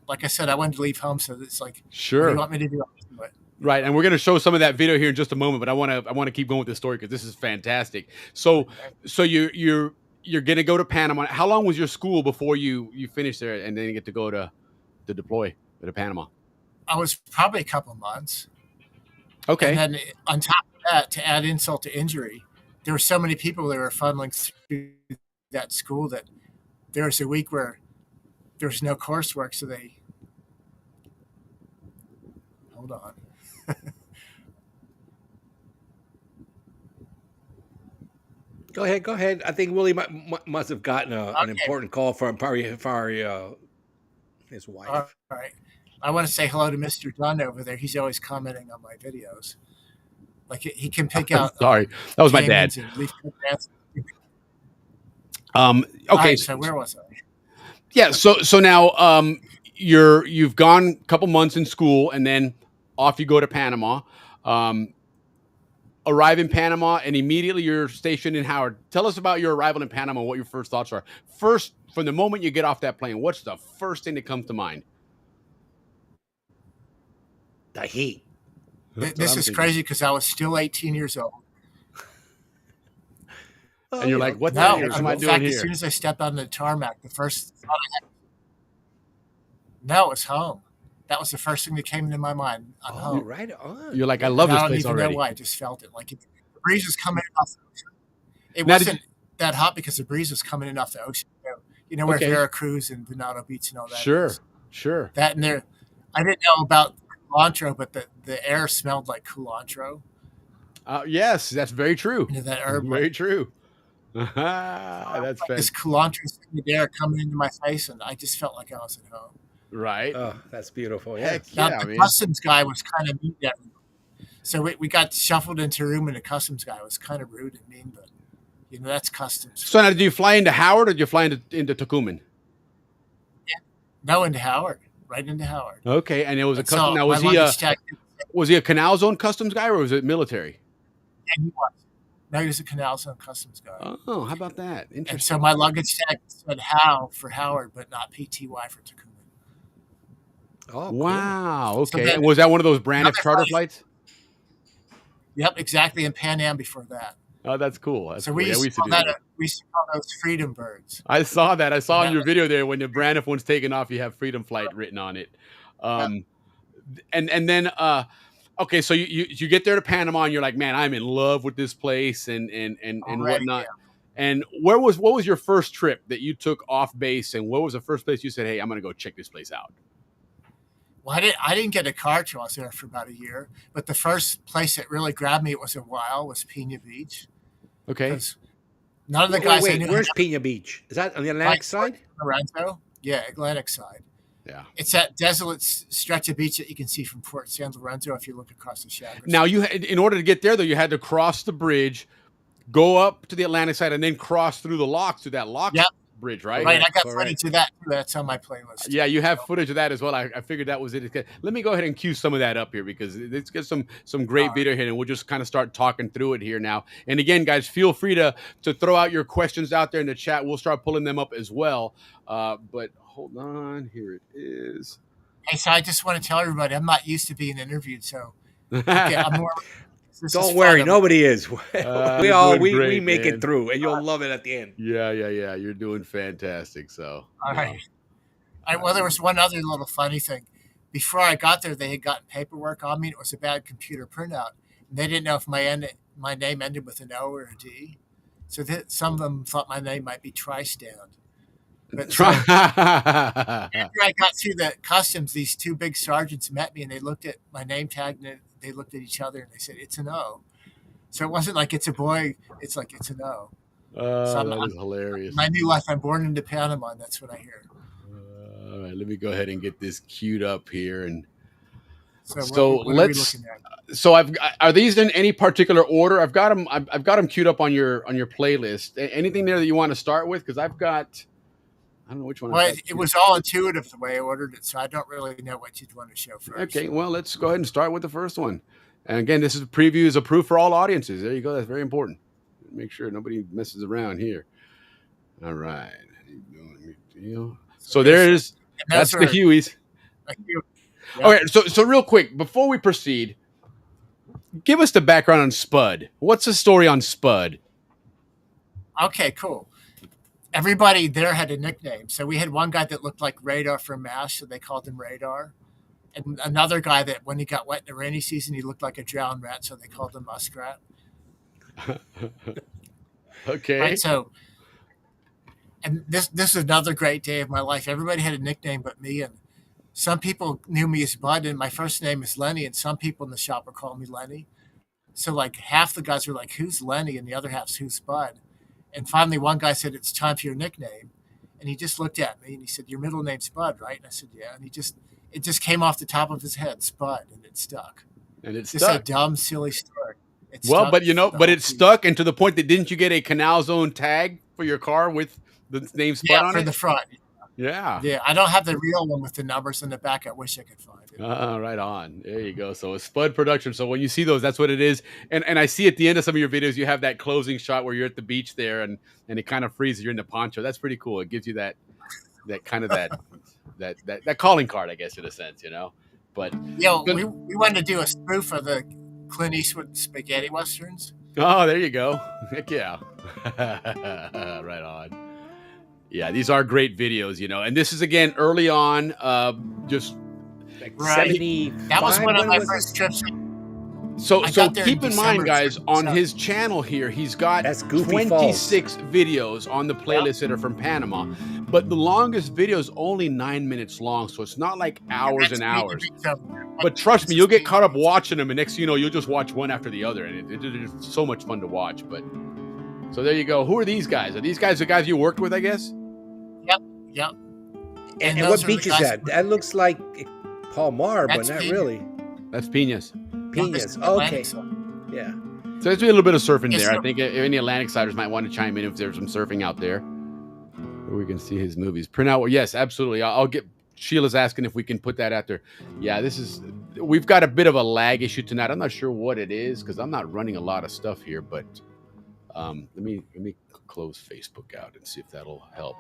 like I said, I wanted to leave home. So it's like, sure. What do you want me to do? Right. And we're going to show some of that video here in just a moment, but I want to keep going with this story because this is fantastic. So you're going to go to Panama. How long was your school before you finished there and then you get to go to deploy to Panama? I was probably a couple of months. Okay. And then on top of that, to add insult to injury, there were so many people that were funneling through that school that there was a week where there was no coursework. So hold on. Go ahead. I think Willie must have gotten an important call from his wife. All right. I want to say hello to Mr. Dunn over there. He's always commenting on my videos. Like he can pick out. Sorry, that was my dad. Okay. Right, so where was I? Yeah. So now you've gone a couple months in school and then off you go to Panama. Arrive in Panama and immediately you're stationed in Howard. Tell us about your arrival in Panama. What your first thoughts are. First, from the moment you get off that plane, what's the first thing that comes to mind? The heat. This is crazy because I was still 18 years old. And you're like, what the hell am I doing here? As soon as I stepped on the tarmac, the first thought I had, it was home. That was the first thing that came into my mind. I'm home. Right on. You're like, I love this place already. I don't even know why. I just felt it. Like the breeze was coming in off the ocean. It wasn't that hot because the breeze was coming in off the ocean. You know where Veracruz and Venado Beach and all that is. Sure. That and there, I didn't know about culantro, but the air smelled like culantro. Yes, that's very true. You know, that herb. Very true. That's like this culantro air coming into my face, and I just felt like I was at home. Right. Oh, that's beautiful. Yeah. Now, the customs guy was kind of mean to everybody. So we got shuffled into a room, and the customs guy was kind of rude and mean, but you know that's customs. So now, did you fly into Howard or did you fly into Tucumán? Yeah. No, into Howard. Right into Howard. Okay, and it was a custom. Now was he a Canal Zone customs guy or was it military? Yeah, he was. Now he was a Canal Zone Customs guy. Oh, how about that? And Interesting. so my luggage tag said Hal for Howard, but not PTY for Takuma. Oh, wow. cool. Okay. So and was that one of those Braniff another charter flight- flights? Yep, exactly. And Pan Am before that. Oh, that's cool. That's So cool. we Yeah, used, we to used to call do that that. we used to call those freedom birds. I saw that. I saw in that your was- video there when the Braniff one's taken off, you have Freedom Flight written on it. And then okay, so you get there to Panama and you're like, man, I'm in love with this place and Already, whatnot. yeah. And what was your first trip that you took off base, and what was the first place you said, hey, I'm gonna go check this place out? Well, I didn't get a car till I was there for about a year. But the first place that really grabbed me, it was a while, was Pena Beach. Okay. 'Cause none of the guys I Wait, knew where's had Pena Beach? Is that on the Atlantic side? Lorenzo. Yeah, Atlantic side. Yeah. It's that desolate stretch of beach that you can see from Port San Lorenzo if you look across the Chagres. Now in order to get there though, you had to cross the bridge, go up to the Atlantic side, and then cross through the locks to that lock Yep. bridge, right? Right, I got Correct. footage of that too. That's on my playlist. Yeah, you have footage of that as well. I figured that was it. Let me go ahead and cue some of that up here because it's got some great video here, and we'll just kind of start talking through it here now. And again, guys, feel free to throw out your questions out there in the chat. We'll start pulling them up as well. But hold on, here it is. Hey, so I just want to tell everybody I'm not used to being interviewed, so okay, I'm more. This is Don't fun. worry, nobody is. you're doing great, make man. it through, and you'll love it at the end. Yeah. You're doing fantastic. So All right. Well, there was one other little funny thing. Before I got there, they had gotten paperwork on me. It was a bad computer printout. And they didn't know if my name ended with an O or a D. So some of them thought my name might be Tristano. But so, after I got through the customs, these two big sergeants met me and they looked at my name tag and they looked at each other and they said, "It's an O." So it wasn't like it's a boy, it's like it's an O. That is hilarious. My new life, I'm born into Panama, and that's what I hear. All right, let me go ahead and get this queued up here. And So what are we looking at? So are these in any particular order? I've got them queued up on your playlist. Anything there that you want to start with? Because I don't know which one. Well, it was all intuitive the way I ordered it, so I don't really know what you'd want to show first. Okay, well, let's go ahead and start with the first one. And again, this is a preview, is approved for all audiences. There you go. That's very important. Make sure nobody messes around here. All right. So there it is. That's the Hueys. Yeah. Okay, so real quick, before we proceed, give us the background on Spud. What's the story on Spud? Okay, cool. Everybody there had a nickname. So we had one guy that looked like Radar from MASH, so they called him Radar. And another guy that when he got wet in the rainy season, he looked like a drowned rat, so they called him Muskrat. Okay. Right, so, and this is another great day of my life. Everybody had a nickname but me, and some people knew me as Bud, and my first name is Lenny, and some people in the shop were calling me Lenny. So like half the guys were like, "Who's Lenny?" and the other half's "Who's Bud?" And finally, one guy said, "It's time for your nickname," and he just looked at me and he said, "Your middle name's Bud, right?" And I said, "Yeah," and it just came off the top of his head, Spud, and it stuck. And it's just stuck. a dumb, silly story. Well, but it stuck, and to the point that didn't you get a Canal Zone tag for your car with the name Spud on for it? the front. Yeah. Yeah, I don't have the real one with the numbers in the back. I wish I could find it. Right on. There you go. So a Spud production. So when you see those, that's what it is. And I see at the end of some of your videos, you have that closing shot where you're at the beach there, and it kind of freezes. You're in the poncho. That's pretty cool. It gives you that kind of that calling card, I guess, in a sense, you know. But we wanted to do a spoof of the Clint Eastwood spaghetti westerns. Oh, there you go. Heck yeah. Right on. Yeah, these are great videos, you know. And this is, again, early on, just... Like Right. 75, That was one of my when first trips. So got there keep in in mind, December, guys, so- on his channel here, he's got That's Goofy 26 videos on the playlist that are from Panama. But the longest video is only 9 minutes long, so it's not like hours and hours. But trust me, you'll get caught up watching them, and next thing you know, you'll just watch one after the other, and it's so much fun to watch. But so there you go. Who are these guys? Are these guys the guys you worked with, I guess? Yep. And those what are the beach is guys that? That looks like Palmar, but That's not Pena. really. That's Piñas. Piñas. Atlantic Okay. side. Yeah. So there's a little bit of surfing Yes, there. I sir. think any Atlantic siders might want to chime in if there's some surfing out there. Where we can see his movies. Print out. Yes, absolutely. I'll get. Sheila's asking if we can put that out there. Yeah, we've got a bit of a lag issue tonight. I'm not sure what it is because I'm not running a lot of stuff here, but Let me close Facebook out and see if that'll help,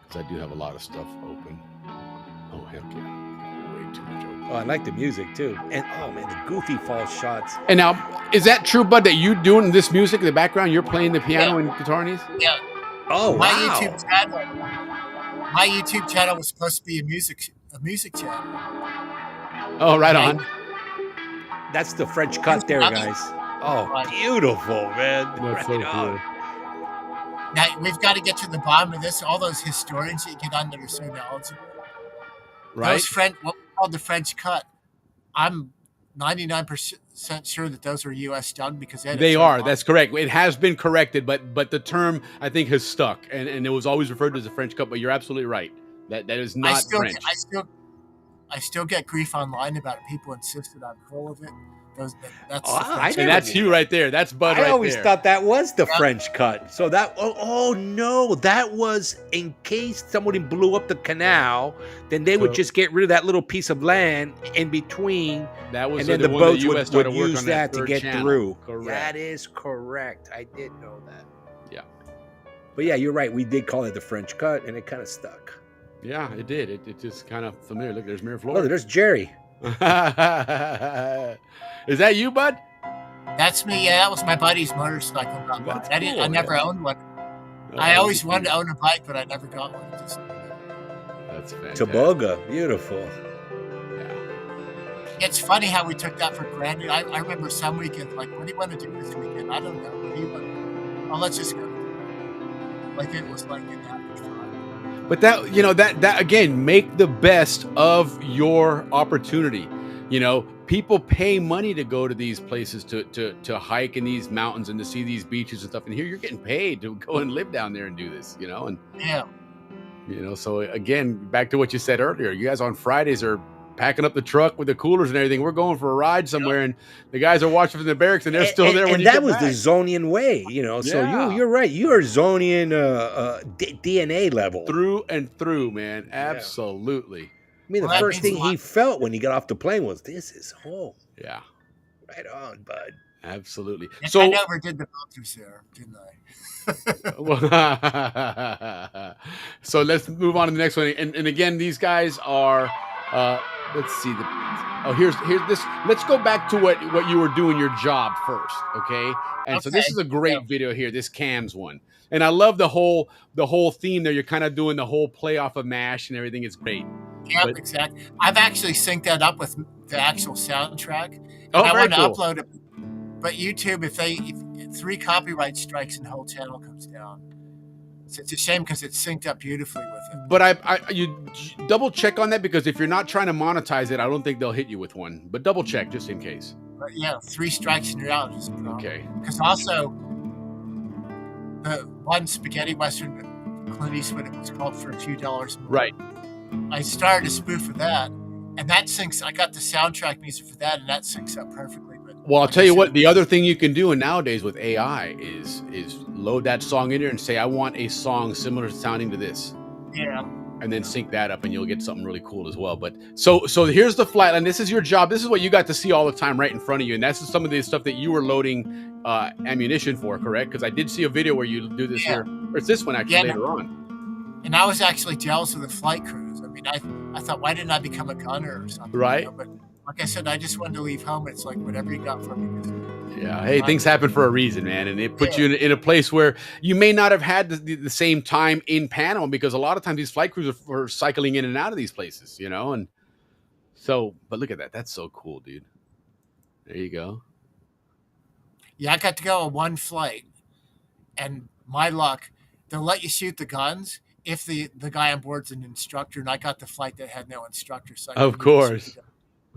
because I do have a lot of stuff open. Oh heck yeah, way too much open. Oh, I like the music too, and oh man, the goofy false shots. And now, is that true, Bud? That you doing this music in the background? You're playing the piano and guitar and these? Yeah. Oh My wow! YouTube channel was supposed to be a music channel. Oh, right on. That's the French cut there, guys. Oh, beautiful, man. That's so cool. Now we've got to get to the bottom of this. All those historians that you get on that are so knowledgeable. Right. Those what we call the French cut. I'm 99% sure that those are U.S. done because they are. That's correct. It has been corrected, but the term I think has stuck, and it was always referred to as a French cut. But you're absolutely right. That is not French. I still get grief online about it. People insisted I'm full of it. That's you right there. That's Bud right there. I always thought that was the French cut. So that, oh no, that was in case somebody blew up the canal, then they would just get rid of that little piece of land in between. That was, and then the boats would use that to get through. Correct. That is correct. I did know that. Yeah. But yeah, you're right. We did call it the French cut, and it kind of stuck. Yeah, it did. It just kind of familiar. Look, there's Mirror Florida. Oh, there's Jerry. Is that you, Bud? That's me. Yeah, that was my buddy's motorcycle. I never owned one. I always wanted to own a bike, but I never got one. That's fantastic. Toboga, beautiful. Yeah. It's funny how we took that for granted. I remember some weekends, like, what do you want to do this weekend? I don't know. What do you want to do? Oh, let's just go. Like it was like in that. But that again, make the best of your opportunity. People pay money to go to these places to hike in these mountains and to see these beaches and stuff. And here you're getting paid to go and live down there and do this, and so again, back to what you said earlier, you guys on Fridays are packing up the truck with the coolers and everything. We're going for a ride somewhere, and the guys are watching from the barracks, and they're still there. And that was the Zonian way, So you're right. You are Zonian DNA level through and through, man. Absolutely. I mean, the first thing he felt when he got off the plane was, "This is home." Yeah. Right on, bud. Absolutely. So I never did the filters there, didn't I? So let's move on to the next one. And again, these guys are. Let's see. Here's this. Let's go back to what you were doing your job first, okay? And so this is a great video here. This Cam's one, and I love the whole theme there. You're kind of doing the whole play off of MASH and everything. It's great. Yeah, exactly. I've actually synced that up with the actual soundtrack. Oh, I very want to cool. upload it, but YouTube, if 3 copyright strikes and the whole channel comes down. So it's a shame because it's synced up beautifully with it. But you double check on that, because if you're not trying to monetize it, I don't think they'll hit you with one. But double check just in case. But yeah, 3 strikes and you're out. Okay. Because also, the one spaghetti western, Clint Eastwood, it was called For a Few Dollars More. Right. I started a spoof of that, and that syncs. I got the soundtrack music for that, and that syncs up perfectly. But well, I'll tell you what. The other thing you can do nowadays with AI is load that song in there and say, "I want a song similar sounding to this." Yeah. And then sync that up, and you'll get something really cool as well. But so here's the flight line. This is your job. This is what you got to see all the time, right in front of you. And that's some of the stuff that you were loading ammunition for, correct? Because I did see a video where you do this here, or it's this one actually later on. And I was actually jealous of the flight crews. I mean, I thought, why didn't I become a gunner or something? Right. But like I said, I just wanted to leave home. It's like whatever you got for me. Yeah. Hey, things happen for a reason, man. And it puts you in a place where you may not have had the same time in Panama, because a lot of times these flight crews are cycling in and out of these places, and so, but look at that. That's so cool, dude. There you go. Yeah, I got to go on one flight, and my luck, they'll let you shoot the guns if the guy on board's an instructor, and I got the flight that had no instructor. So of course.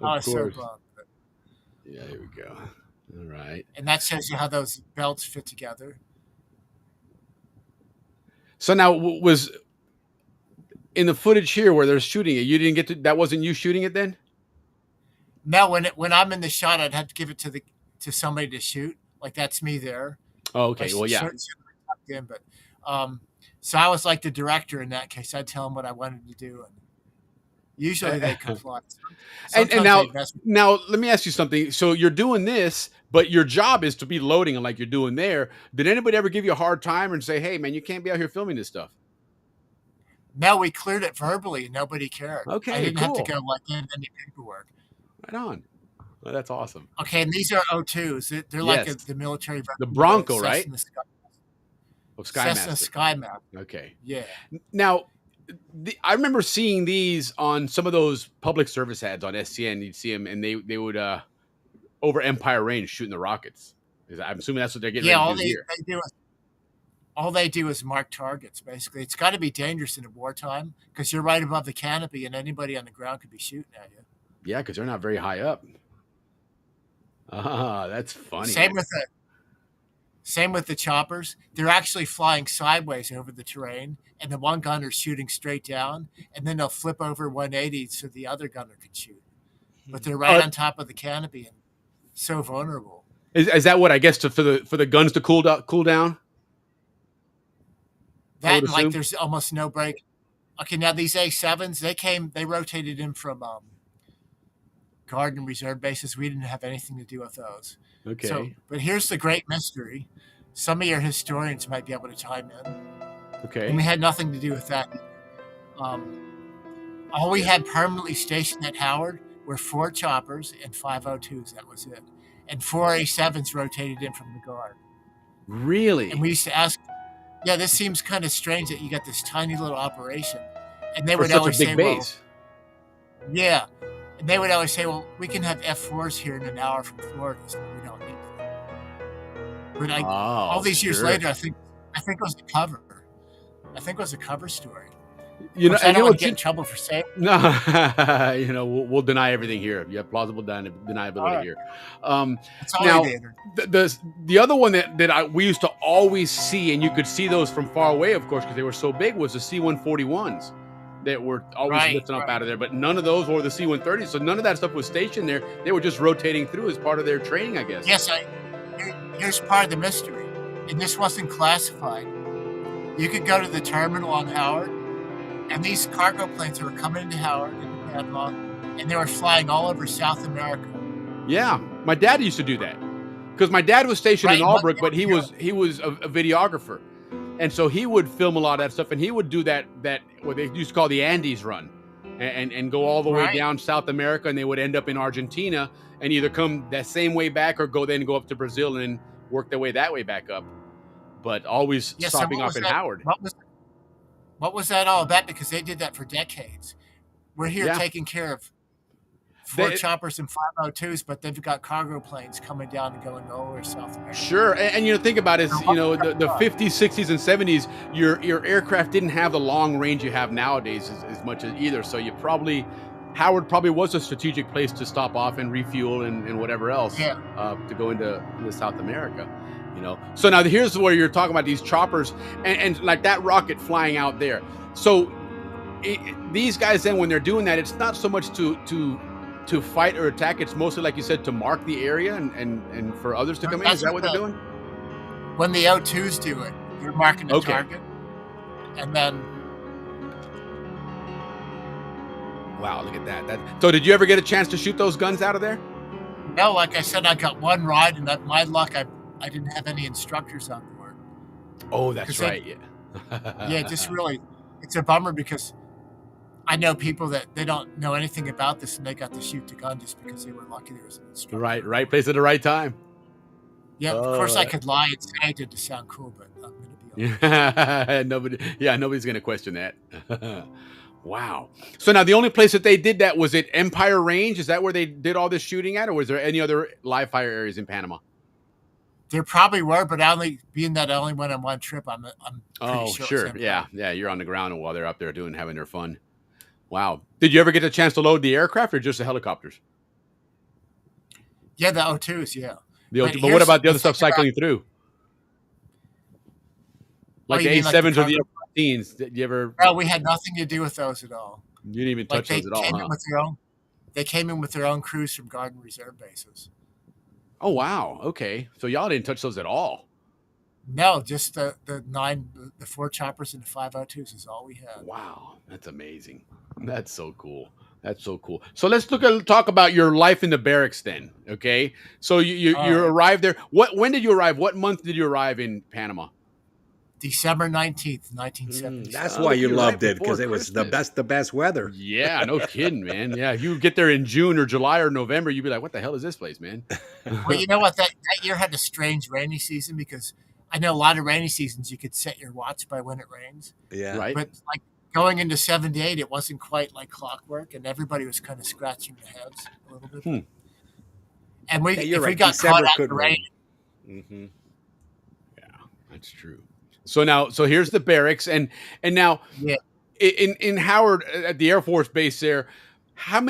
I was so bummed. Yeah, here we go. All right. And that shows you how those belts fit together. So now, was in the footage here where they're shooting it, you didn't get to, that wasn't you shooting it then? No, when I'm in the shot, I'd have to give it to somebody to shoot. Like, that's me there. Oh, okay. Well, yeah. So I was like the director in that case. I'd tell him what I wanted to do. And Usually they comply. And Sometimes now, they mess with- now let me ask you something. So you're doing this, but your job is to be loading and like you're doing there. Did anybody ever give you a hard time and say, "Hey, man, you can't be out here filming this stuff"? No, we cleared it verbally. And nobody cared. Okay, I didn't have to cool. go like in any paperwork. Right on. Well, that's awesome. Okay, and these are O2s. They're like Yes. the military. The Bronco, Cessna right? Cessna Skymaster. Skymaster. Okay. Yeah. Now, I remember seeing these on some of those public service ads on SCN. You'd see them, and they would over Empire Range shooting the rockets. I'm assuming that's what they're getting Yeah, ready all to do here. all they do is mark targets, basically. It's got to be dangerous in wartime because you're right above the canopy and anybody on the ground could be shooting at you. Yeah, because they're not very high up. Ah, that's funny. Same with the choppers. They're actually flying sideways over the terrain, and the one gunner's shooting straight down, and then they'll flip over 180 so the other gunner can shoot. But they're right on top of the canopy and so vulnerable. Is that what I guess for the guns to cool down? That and like there's almost no break. Okay, now these A7s, they rotated in from Guard and Reserve bases. We didn't have anything to do with those. Okay. So, but here's the great mystery. Some of your historians might be able to chime in. Okay. And we had nothing to do with that. All we had permanently stationed at Howard were 4 choppers and 5 O2s. That was it. And 4 A7s rotated in from the Guard. Really? And we used to ask, yeah, this seems kind of strange that you got this tiny little operation. And they For would such always a big say, base. well, yeah. And they would always say, well, we can have F4s here in an hour from Florida, so we don't need them. But all these years later, I think it was a cover. I think it was a cover story. You know, I don't want to get in trouble for saying. No, you know, we'll deny everything here. You have plausible deniability here. That's all now, I did. the other one that we used to always see, and you could see those from far away, of course, because they were so big, was the C-141s that were always lifting up out of there. But none of those were the C-130s, so none of that stuff was stationed there. They were just rotating through as part of their training, I guess. Yes, here's part of the mystery, and this wasn't classified. You could go to the terminal on Howard, and these cargo planes were coming into Howard and Panama, and they were flying all over South America. Yeah, my dad used to do that because my dad was stationed in Albrook, but he was a videographer, and so he would film a lot of that stuff, and he would do that what they used to call the Andes run, and go all the way down South America, and they would end up in Argentina and either come that same way back or go up to Brazil and work their way that way back up, but always stopping off in Howard. What was that all about? Because they did that for decades. We're here taking care of 4 choppers and 5 O2s, but they've got cargo planes coming down and going all over South America. Sure, and you know, think about it. You know, the 50s, 60s, and 70s, your aircraft didn't have the long range you have nowadays as much as either. So Howard probably was a strategic place to stop off and refuel and whatever else to go into South America. You know, so now here's where you're talking about these choppers and like that rocket flying out there. So these guys then, when they're doing that, it's not so much to fight or attack. It's mostly, like you said, to mark the area and for others to come in. Is that what they're doing? When the O2s do it, you're marking the target, and then. Wow, look at that. So did you ever get a chance to shoot those guns out of there? No, like I said, I got one ride, and my luck, I didn't have any instructors on board. Oh, that's right. Yeah, just really, it's a bummer because I know people that they don't know anything about this, and they got to shoot the gun just because they were lucky there was an instructor. Right place at the right time. Yeah, of course I could lie and say I did to sound cool, but I'm going to be honest. Nobody's going to question that. Wow. So now the only place that they did that was at Empire Range. Is that where they did all this shooting at, or was there any other live fire areas in Panama? There probably were, but I only went on one trip. I'm pretty sure. Yeah. You're on the ground while they're up there having their fun. Wow. Did you ever get a chance to load the aircraft or just the helicopters? Yeah, the O2s. Yeah. But what about the other stuff cycling through? Like the A7s or the F-15s? Did you ever? No, we had nothing to do with those at all. You didn't even touch those at all. They came in with their own crews from Guard and Reserve bases. Oh wow! Okay, so y'all didn't touch those at all. No, just the 4 choppers and the 5 O2s is all we had. Wow, that's amazing. That's so cool. That's so cool. So let's talk about your life in the barracks then. Okay. So you arrived there. When did you arrive? What month did you arrive in Panama? December 19th, 1977. That's why you loved it, because it was the best weather. Yeah, no kidding, man. Yeah, you get there in June or July or November, you'd be like, what the hell is this place, man? Well, you know what? That year had a strange rainy season, because I know a lot of rainy seasons you could set your watch by when it rains. Yeah. Right. But like going into 78, it wasn't quite like clockwork, and everybody was kind of scratching their heads a little bit. And we got caught out in the rain. Mm-hmm. Yeah, that's true. So here's the barracks, and now in Howard at the Air Force Base there, how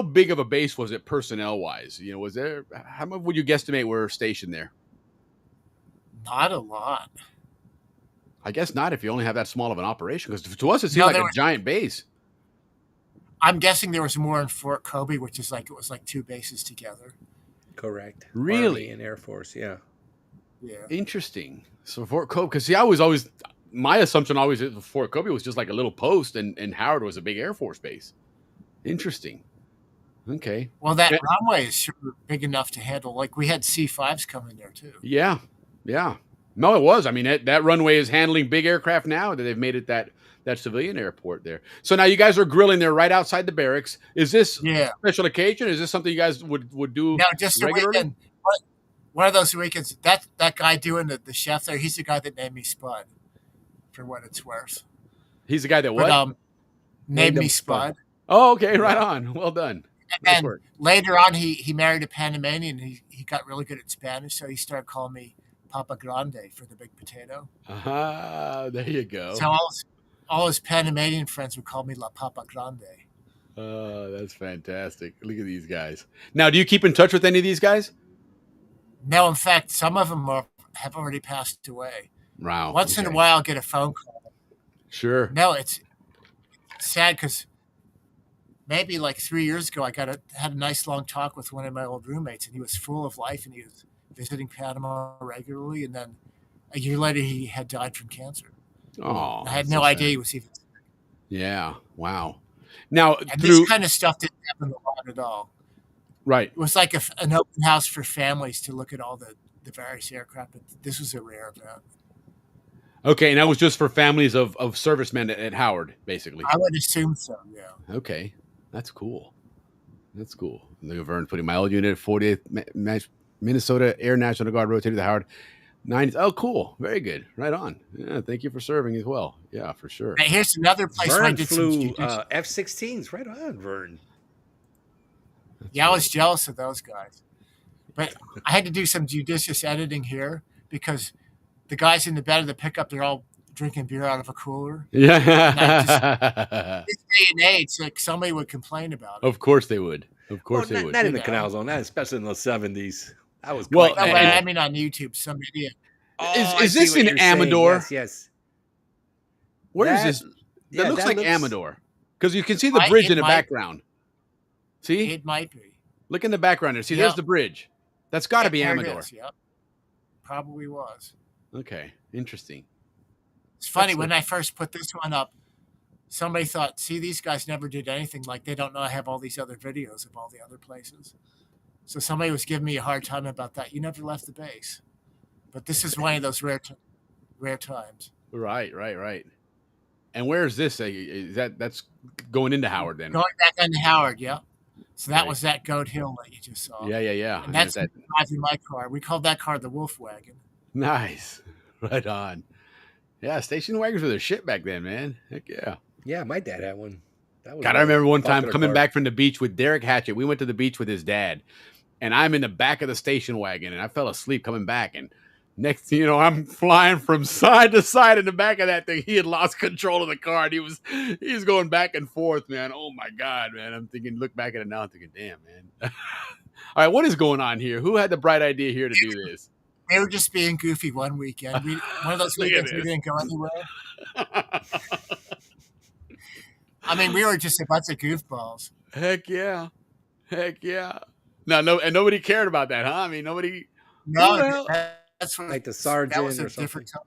big of a base was it personnel wise? You know, was there, how much would you guesstimate were stationed there? Not a lot. I guess not if you only have that small of an operation, because to us it seemed like a giant base. I'm guessing there was more in Fort Kobe, which is like, it was like 2 bases together. Correct. Really? Army and Air Force, yeah. Yeah. Interesting. So Fort Kobe, because see, I was always, my assumption always is Fort Kobe was just like a little post, and Howard was a big Air Force base. Interesting. Okay. Well, that runway is sure big enough to handle. Like we had C-5s coming there too. Yeah. Yeah. No, it was. I mean, that runway is handling big aircraft now that they've made it that civilian airport there. So now you guys are grilling there right outside the barracks. Is this a special occasion? Is this something you guys would do? No, just regularly? A weekend. One of those weekends. That guy doing the chef there, he's the guy that named me Spud, for what it's worth. He's the guy that what? Named me Spud. Oh, okay. Right on. Well done. And later on, he married a Panamanian. He got really good at Spanish, so he started calling me Papa Grande for the big potato. There you go. So all his Panamanian friends would call me La Papa Grande. Oh, that's fantastic. Look at these guys. Now, do you keep in touch with any of these guys? No, in fact, some of them have already passed away. Wow. Once in a while, I'll get a phone call. Sure. No, it's sad because maybe like 3 years ago, I had a nice long talk with one of my old roommates, and he was full of life, and he was visiting Panama regularly, and then a year later, he had died from cancer. Oh, I had no idea he was even sick. Yeah. Wow. Now, this kind of stuff didn't happen a lot at all. Right. It was like an open house for families to look at all the various aircraft, but this was a rare event. Okay, and that was just for families of servicemen at Howard, basically. I would assume so, yeah. Okay, that's cool. That's cool. Look at Vern putting my old unit, 40th Minnesota Air National Guard, rotated to Howard. 90s. Oh, cool. Very good. Right on. Yeah, thank you for serving as well. Yeah, for sure. Hey, here's another place where I did flew F-16s. Right on, Vern. Yeah, I was jealous of those guys. But I had to do some judicious editing here because the guys in the bed of the pickup, they're all drinking beer out of a cooler. Yeah. This day and age, like somebody would complain about it. Of course they would. Of course they would. Not in the Canal Zone, not especially in the 70s. That was well. I mean, on YouTube, some idiot. Is this in Amador? Yes. Where is this? That looks like Amador. Because you can see the bridge in the background. See? It might be. Look in the background there. See, there's the bridge. That's got to be Amador. Yep. Probably was. Okay. Interesting. It's funny, when I first put this one up, somebody thought, see, these guys never did anything. Like, they don't know I have all these other videos of all the other places. So somebody was giving me a hard time about that. You never left the base. But this is one of those rare times. Right. And where is this? That's going into Howard then? Going back into Howard, yeah. So that was that Goat Hill that you just saw. Yeah. And that's driving my car. We called that car the Wolf Wagon. Nice. Right on. Yeah, station wagons were their shit back then, man. Heck yeah. Yeah, my dad had one. God, I remember one time coming back from the beach with Derek Hatchett. We went to the beach with his dad, and I'm in the back of the station wagon, and I fell asleep coming back, and next thing you know, I'm flying from side to side in the back of that thing. He had lost control of the car, and he was going back and forth, man. Oh my God, man. I'm thinking, look back at it now, I'm thinking, damn, man. All right, what is going on here? Who had the bright idea here to do this? They were just being goofy one weekend. One of those weekends we didn't go anywhere. I mean, we were just a bunch of goofballs. Heck yeah. No, and nobody cared about that, huh? I mean, nobody. No, that's like the sergeant that was a or something. different time.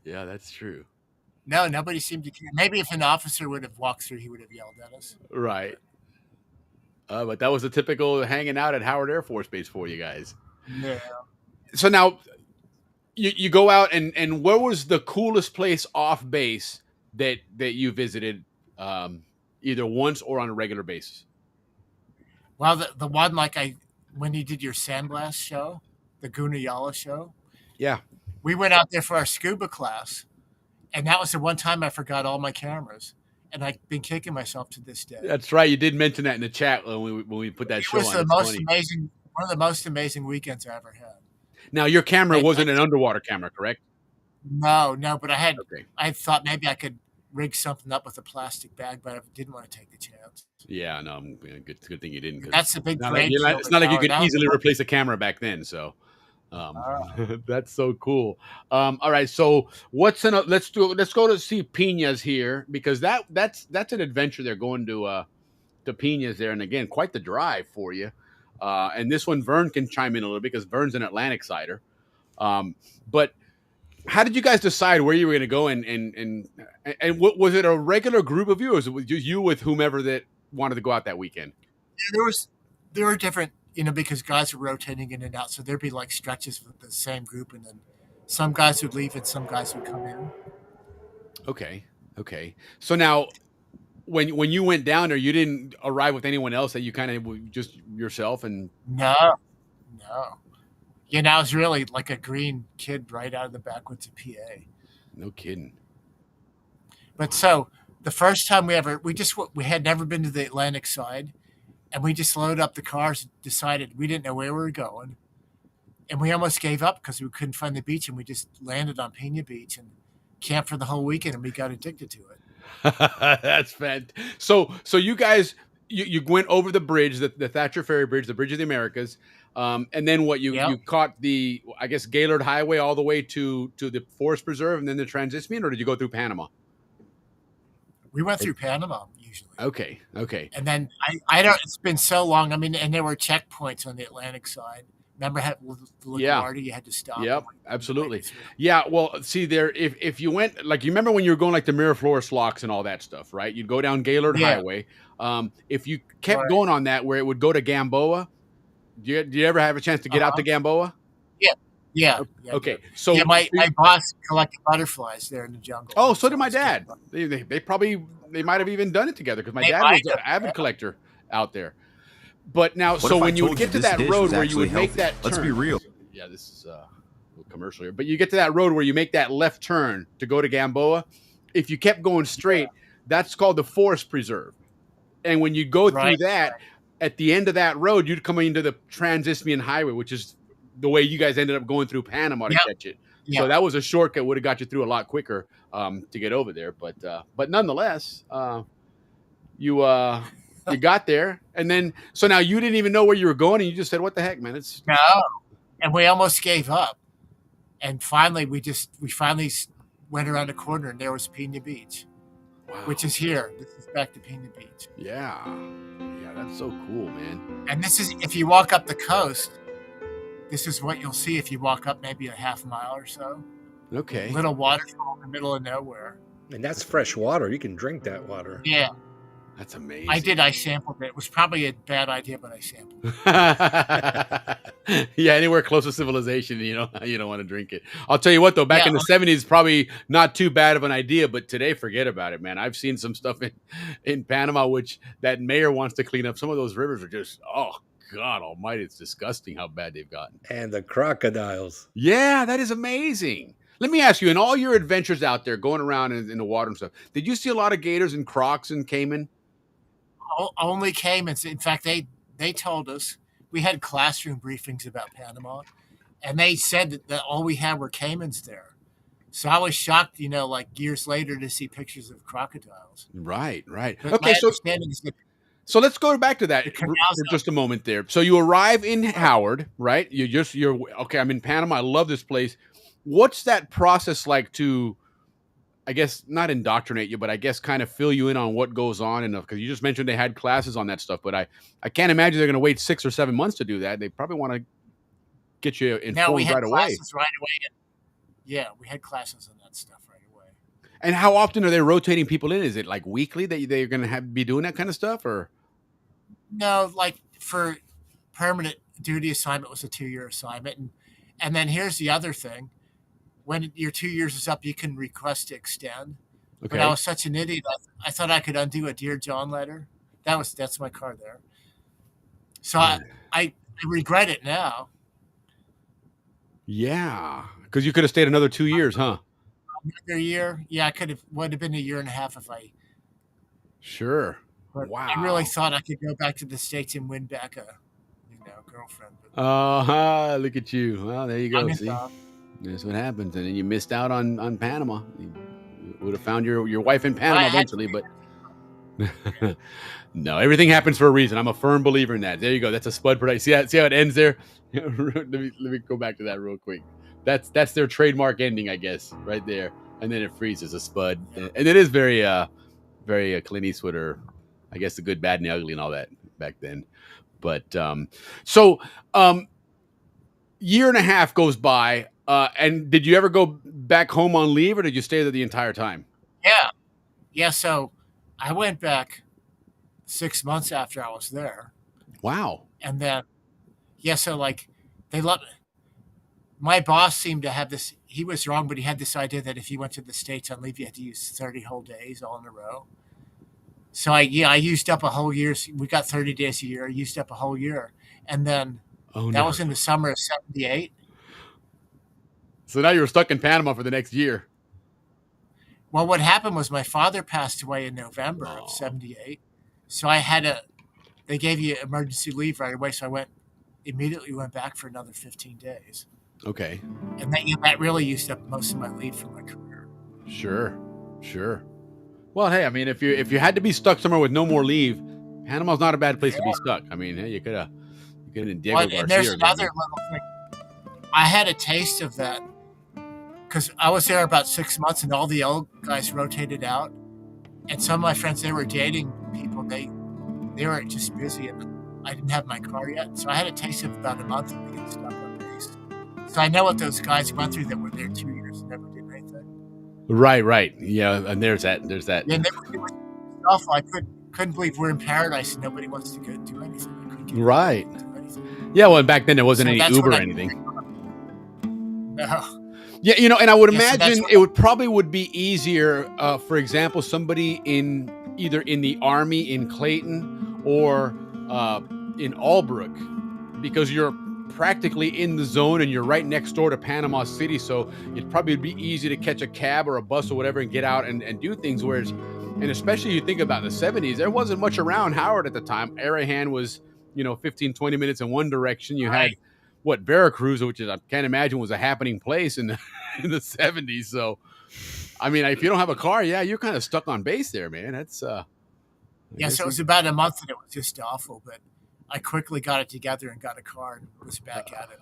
Yeah, that's true. No, nobody seemed to care. Maybe if an officer would have walked through, he would have yelled at us. Right. But that was a typical hanging out at Howard Air Force Base for you guys. Yeah. So now you go out and where was the coolest place off base that you visited, either once or on a regular basis? Well, the one when you did your sandblast show, the Gunayala show. Yeah. We went out there for our scuba class, and that was the one time I forgot all my cameras, and I've been kicking myself to this day. That's right. You did mention that in the chat when we put that show on. It was the most amazing, one of the most amazing weekends I ever had. Now your camera wasn't an underwater camera, correct? No, but I thought maybe I could rig something up with a plastic bag, but I didn't want to take the chance. Yeah, no, good thing you didn't. That's the big. It's not like you could easily replace a camera back then, so. That's so cool. All right, so let's go to see Piñas here, because that's an adventure. They're going to Piñas there, and again, quite the drive for you. And this one, Vern can chime in a little bit because Vern's an Atlantic sider. But how did you guys decide where you were going to go, and what was it, a regular group of you, or was it just you with whomever that wanted to go out that weekend? Yeah, there were different. Because guys were rotating in and out, so there'd be like stretches with the same group, and then some guys would leave and some guys would come in. Okay. So now, when you went down there, you didn't arrive with anyone else, that you kind of just yourself and no. I was really like a green kid right out of the backwoods of PA. No kidding. But so the first time we had never been to the Atlantic side. And we just loaded up the cars and decided we didn't know where we were going. And we almost gave up because we couldn't find the beach. And we just landed on Pena Beach and camped for the whole weekend, and we got addicted to it. That's fantastic. So you guys, you went over the bridge, the Thatcher Ferry Bridge, the Bridge of the Americas. And then you caught the, I guess, Gaylord Highway all the way to the Forest Preserve and then the Transismian, or did you go through Panama? We went through Panama usually. Okay. And then I don't. It's been so long. I mean, and there were checkpoints on the Atlantic side. Remember, with LaGuardia, you had to stop. Yep, absolutely. Yeah. Well, see there, if you went, like, you remember when you were going like the Miraflores locks and all that stuff, right? You'd go down Gaylord Highway. If you kept going on that, where it would go to Gamboa, do you ever have a chance to get out to Gamboa? Yeah. Okay. So my boss collected butterflies there in the jungle. Oh, so did my dad. They might have even done it together, because my dad was an avid collector out there. But now, so when you would get to that road where you would make that turn, let's be real. Yeah, this is a little commercial here. But you get to that road where you make that left turn to go to Gamboa. If you kept going straight, that's called the Forest Preserve. And when you go through that, at the end of that road, you'd come into the Transismian Highway, which is the way you guys ended up going through Panama to catch it. Yeah. So that was a shortcut, would have got you through a lot quicker to get over there. But nonetheless, you got there, and then so now you didn't even know where you were going, and you just said, "What the heck, man?" No, and we almost gave up, and finally we went around the corner, and there was Pena Beach, which is here. This is back to Pena Beach. Yeah, that's so cool, man. And this is, if you walk up the coast, this is what you'll see if you walk up maybe a half mile or so. Okay. Little waterfall in the middle of nowhere. And that's fresh water. You can drink that water. Yeah. That's amazing. I sampled it. It was probably a bad idea, but I sampled it. Yeah, anywhere close to civilization, you don't want to drink it. I'll tell you what, though, back in the 70s, probably not too bad of an idea, but today, forget about it, man. I've seen some stuff in Panama, which that mayor wants to clean up. Some of those rivers are just, God almighty, it's disgusting how bad they've gotten. And the crocodiles. Yeah, that is amazing. Let me ask you, in all your adventures out there, going around in the water and stuff, did you see a lot of gators and crocs and caiman? Only caimans. In fact, they told us, we had classroom briefings about Panama, and they said that all we had were caimans there. So I was shocked, like years later, to see pictures of crocodiles. Right. But okay, so let's go back to that for just a moment there. So you arrive in Howard, right? You're okay. I'm in Panama. I love this place. What's that process like to, I guess, not indoctrinate you, but I guess kind of fill you in on what goes on enough? Because you just mentioned they had classes on that stuff, but I can't imagine they're going to wait 6 or 7 months to do that. They probably want to get you informed right away. Classes right away. Yeah, we had classes on that stuff right away. And how often are they rotating people in? Is it like weekly that they're going to be doing that kind of stuff, or? No, like for permanent duty assignment was a 2-year assignment, and then here's the other thing: when your 2 years is up, you can request to extend. Okay. But I was such an idiot. I thought I could undo a Dear John letter. That's my car there. So I regret it now. Yeah, because you could have stayed another 2 years, huh? Another year, yeah, would have been a year and a half if I. Sure. But Wow. I really thought I could go back to the States and win back a, girlfriend. But look at you. Well, there you go. I'm in See, love. that's what happens, and then you missed out on Panama. You would have found your wife in Panama I had eventually, but no, everything happens for a reason. I'm a firm believer in that. There you go. That's a spud production. See how it ends there? let me go back to that real quick. That's their trademark ending, I guess, right there. And then it freezes a spud, and it is very Clint Eastwood, or I guess the good, bad, and the ugly, and all that back then. But year and a half goes by, and did you ever go back home on leave, or did you stay there the entire time? Yeah. So I went back 6 months after I was there. Wow. And then, so like they let my boss seemed to have this. He was wrong, but he had this idea that if you went to the States on leave, you had to use 30 whole days all in a row. So I used up a whole year. We got 30 days a year. I used up a whole year, and then that was in the summer of '78. So now you were stuck in Panama for the next year. Well, what happened was my father passed away in November of '78. So they gave you emergency leave right away. So I immediately went back for another 15 days. Okay. And that really used up most of my leave for my career. Sure. Well, hey, I mean, if you had to be stuck somewhere with no more leave, Panama's not a bad place to be stuck. I mean, hey, you could have Diego Garcia. And there's another little thing. I had a taste of that because I was there about 6 months, and all the old guys rotated out, and some of my friends, they were dating people. They were just busy, and I didn't have my car yet, so I had a taste of about a month of being stuck on base. So I know what those guys went through that were there 2 years and never did anything. Right. Yeah, and there's that. Yeah, and they were doing stuff. I couldn't believe we're in paradise and nobody wants to go do anything. I couldn't get right. To do anything. Yeah, well, and back then there wasn't any Uber or anything. No. Yeah, and I would imagine it would be easier, for example, somebody either in the Army in Clayton or in Albrook, because you're practically in the zone and you're right next door to Panama City, so it probably would be easy to catch a cab or a bus or whatever and get out and do things. Whereas, and especially you think about the 70s, there wasn't much around Howard at the time. Arahan was, 15, 20 minutes in one direction. You had Veracruz, which I can't imagine was a happening place in the 70s. So, I mean, if you don't have a car, you're kind of stuck on base there, man. That's so it was about a month and it was just awful, but I quickly got it together and got a car and was back at it.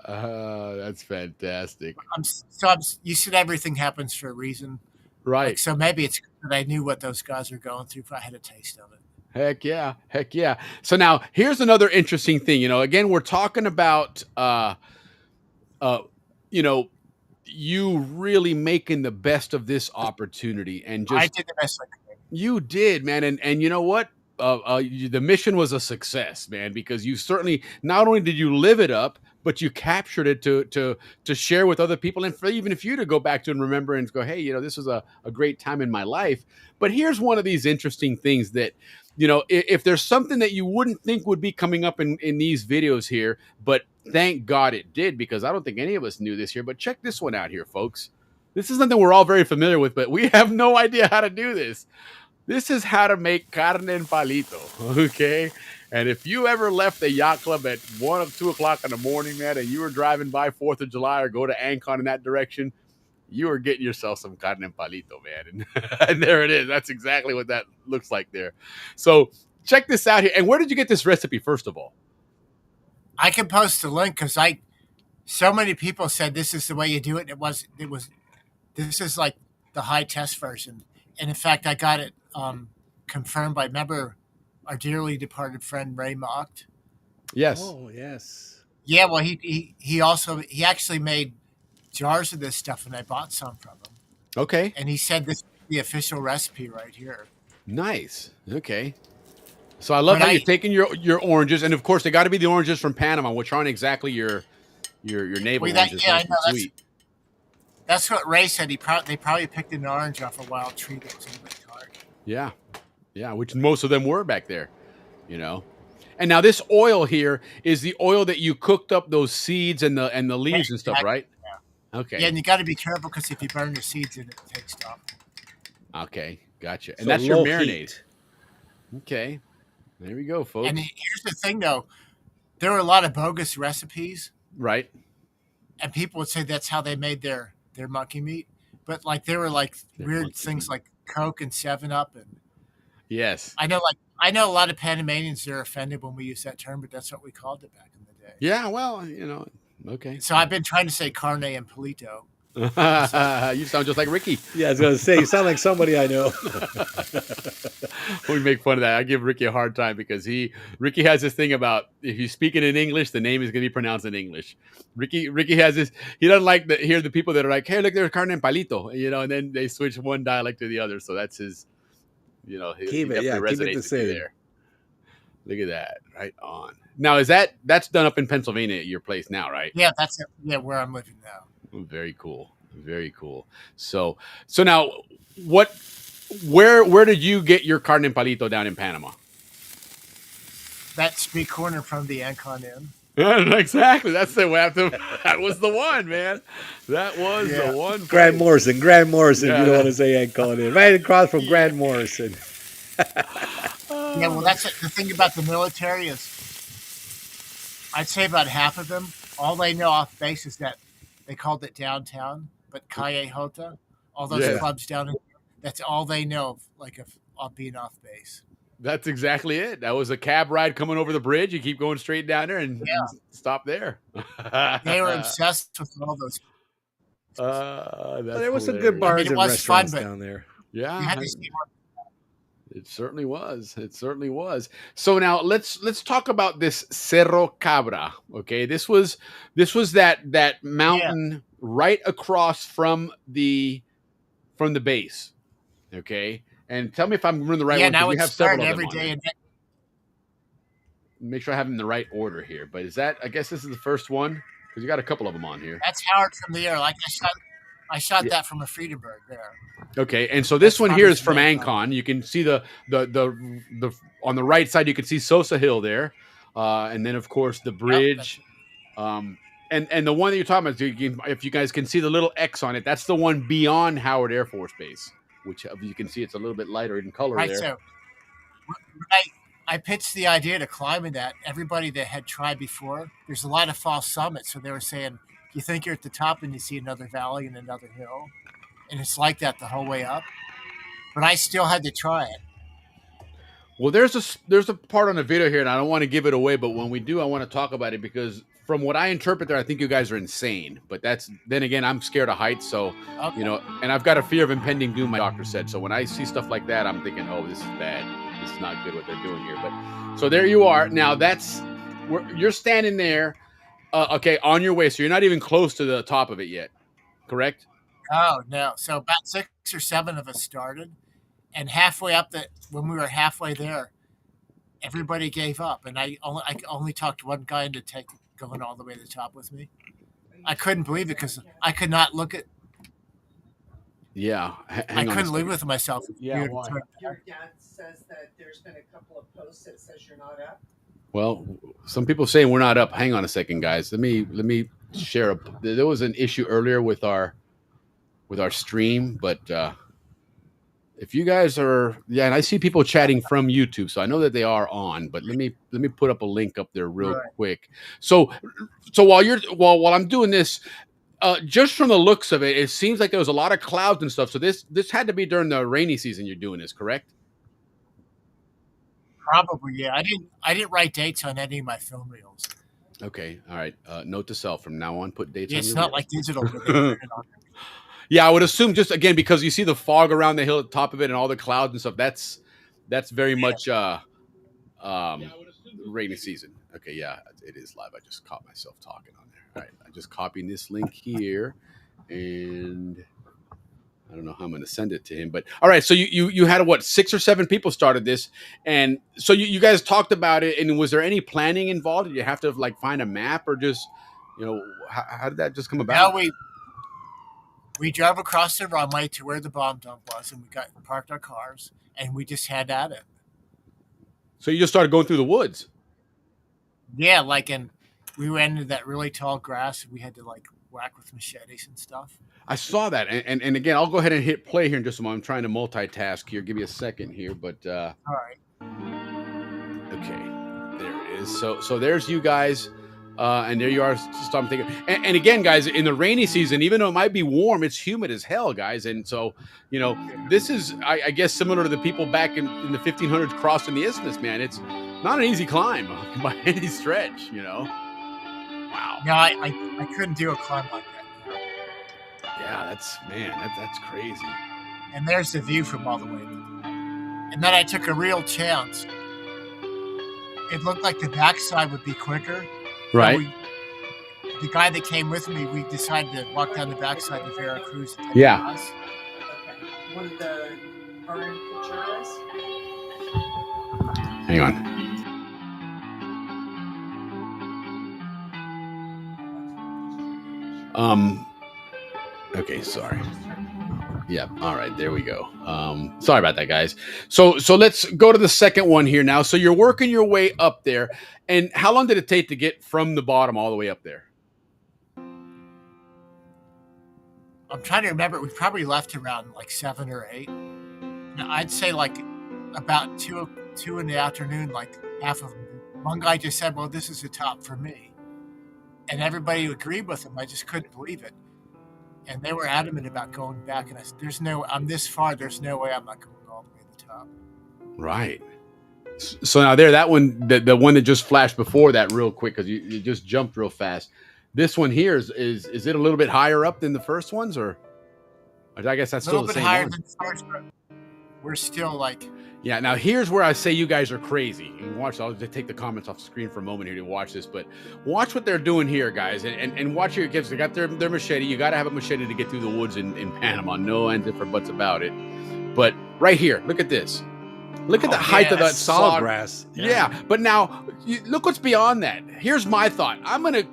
That's fantastic. You said everything happens for a reason. Right. Like, so maybe it's good that I knew what those guys are going through if I had a taste of it. Heck yeah. So now here's another interesting thing. Again, we're talking about, you really making the best of this opportunity, and just I did the best I could. You did, man, and you know what? The mission was a success, man, because you certainly not only did you live it up, but you captured it to share with other people, and even if you to go back to and remember and go, hey, this was a great time in my life. But here's one of these interesting things that, if there's something that you wouldn't think would be coming up in these videos here, but thank God it did, because I don't think any of us knew this here. But check this one out here, folks. This is something we're all very familiar with, but we have no idea how to do this. This is how to make carne en palito, okay? And if you ever left the yacht club at 1 or 2 o'clock in the morning, man, and you were driving by 4th of July or go to Ancon in that direction, you were getting yourself some carne en palito, man. And there it is. That's exactly what that looks like there. So check this out here. And where did you get this recipe, first of all? I can post the link because so many people said this is the way you do it. This is like the high test version. And in fact, I got it confirmed by, remember, our dearly departed friend Ray Mocht. Yes. Oh, yes. Yeah, well, he actually made jars of this stuff, and I bought some from him. Okay. And he said the official recipe right here. Nice. Okay. So I love But how you're taking your oranges, and of course they got to be the oranges from Panama, which aren't exactly your navel oranges, yeah, I nice and know. sweet. That's what Ray said. They probably picked an orange off a wild tree that was in the cart. Yeah, yeah, which most of them were back there, you know. And now this oil here is the oil that you cooked up those seeds and the leaves and stuff, right? Yeah. Okay. Yeah, and you got to be careful because if you burn the seeds in it, it takes off. Okay, gotcha. And So that's your low marinade. heat. Okay, there we go, folks. And here's the thing, though. There were a lot of bogus recipes, Right. and people would say that's how they made their monkey meat. But like there were like Their weird monkey things meat. like Coke and 7-Up, and Yes. I know a lot of Panamanians, they're offended when we use that term, but that's what we called it back in the day. Yeah. Well, you know. Okay. So I've been trying to say carne and palito. You sound just like Ricky. Yeah, I was going to say, you sound like somebody I know. We make fun of that. I give Ricky a hard time because Ricky has this thing about if you speak it in English, the name is going to be pronounced in English. Ricky has this. He doesn't like to hear the people that are like, "Hey, look, there's carne en palito," you know, and then they switch one dialect to the other. So that's his. You know, he Keep it the resonates with you same. there. Look at that, right on. Now, that's done up in Pennsylvania at your place now, right? Yeah, that's it. Yeah, where I'm living now. Very cool. Very cool. So now where did you get your carne en palito down in Panama? That street corner from the Ancon Inn. Exactly. That's the way. That was the one, man. That was the one. Grand Morrison. Yeah, You don't want to say I call it. Right across from Grand Morrison. Yeah, well, that's it. The thing about the military is, I'd say about half of them, all they know off base is that they called it downtown, but Calle Jota, all those clubs down in there, that's all they know of being off base. That's exactly it. That was a cab ride coming over the bridge. You keep going straight down there and stop there. They were obsessed with all those. There was some good bars and restaurants down there. Yeah. You had to see one. It certainly was. It certainly was. So now let's talk about this Cerro Cabra. Okay, this was that mountain right across from the base. Okay, and tell me if I'm in the right one. Now We it's have several of them every on day. there. Make sure I have them in the right order here. But I guess this is the first one because you got a couple of them on here. That's Howard from the air. Like I shot that from a Friedenberg there. Okay, and so this one here is from Ancon. You can see the on the right side. You can see Sosa Hill there, and then of course the bridge, and the one that you're talking about. If you guys can see the little X on it, that's the one beyond Howard Air Force Base, which you can see it's a little bit lighter in color there. So I pitched the idea to climbing that. Everybody that had tried before, there's a lot of false summits, so they were saying, you think you're at the top and you see another valley and another hill, and it's like that the whole way up. But I still had to try it. Well, there's a part on the video here, and I don't want to give it away, but when we do, I want to talk about it because from what I interpret there, I think you guys are insane. But then again, I'm scared of heights, so you know, and I've got a fear of impending doom. My doctor said so. When I see stuff like that, I'm thinking, oh, this is bad. This is not good what they're doing here. But so there you are. Now you're standing there. Okay, on your way. So you're not even close to the top of it yet, correct? Oh, no. So about 6 or 7 of us started, and halfway up when we were halfway there, everybody gave up, and I only talked one guy into going all the way to the top with me. I couldn't believe it because I could not look at. Yeah, I couldn't live with myself. Yeah, why? Your dad says that there's been a couple of posts that says you're not up. Well, some people saying we're not up. Hang on a second, guys. Let me share. There was an issue earlier with our stream, but if you guys are, and I see people chatting from YouTube, so I know that they are on. But let me put up a link up there real quick. So while I'm doing this, just from the looks of it, it seems like there was a lot of clouds and stuff. So this had to be during the rainy season. You're doing this, correct? Probably, yeah. I didn't write dates on any of my film reels. Okay, all right. Note to self: from now on, put dates. Yeah, on it's your not reel. like digital. Yeah, I would assume just again because you see the fog around the hill at the top of it and all the clouds and stuff. That's very much rainy season. Okay, yeah, it is live. I just caught myself talking on there. All right, I'm just copying this link here, and I don't know how I'm going to send it to him, but all right. So you had what, 6 or 7 people started this, and so you guys talked about it. And was there any planning involved? Did you have to like find a map, or just how did that just come about? Now we drove across the runway to where the bomb dump was, and we parked our cars, and we just had at it. So you just started going through the woods? Yeah, we went into that really tall grass, and we had to like whack with machetes and stuff. I saw that, and again, I'll go ahead and hit play here in just a moment. I'm trying to multitask here. Give me a second here, but all right. Okay, there it is. So there's you guys, and there you are. Just I'm thinking, and again, guys, in the rainy season, even though it might be warm, it's humid as hell, guys. And so this is, I guess, similar to the people back in the 1500s crossing the isthmus. Man, it's not an easy climb by any stretch. Wow. No, I couldn't do a climb like that. Yeah, that's crazy. And there's the view from all the way. And then I took a real chance. It looked like the backside would be quicker. Right. So the guy that came with me, we decided to walk down the backside of Veracruz. Yeah. Okay. One of the burn pictures. Hang on. Okay, sorry. Yeah, all right, there we go. Sorry about that, guys. So let's go to the second one here now. So you're working your way up there, and how long did it take to get from the bottom all the way up there? I'm trying to remember. We probably left around like 7 or 8. Now, I'd say like about 2 in the afternoon, like half of them. One guy just said, "Well, this is the top for me," and everybody agreed with him. I just couldn't believe it. And they were adamant about going back. And I said, I'm this far. There's no way I'm not going all the way to the top. Right. So now that one, the one that just flashed before that real quick, because you just jumped real fast. This one here is it a little bit higher up than the first ones, or I guess that's still the same one? A little bit higher than the first one. We're still like... Yeah, now here's where I say you guys are crazy. And watch, I'll just take the comments off the screen for a moment here to watch this, but watch what they're doing here, guys, and watch here, kids. They got their machete. You got to have a machete to get through the woods in Panama. No ands or buts about it. But right here, look at this. Look at the height of that solid grass. Yeah, but now look what's beyond that. Here's my thought. I'm going to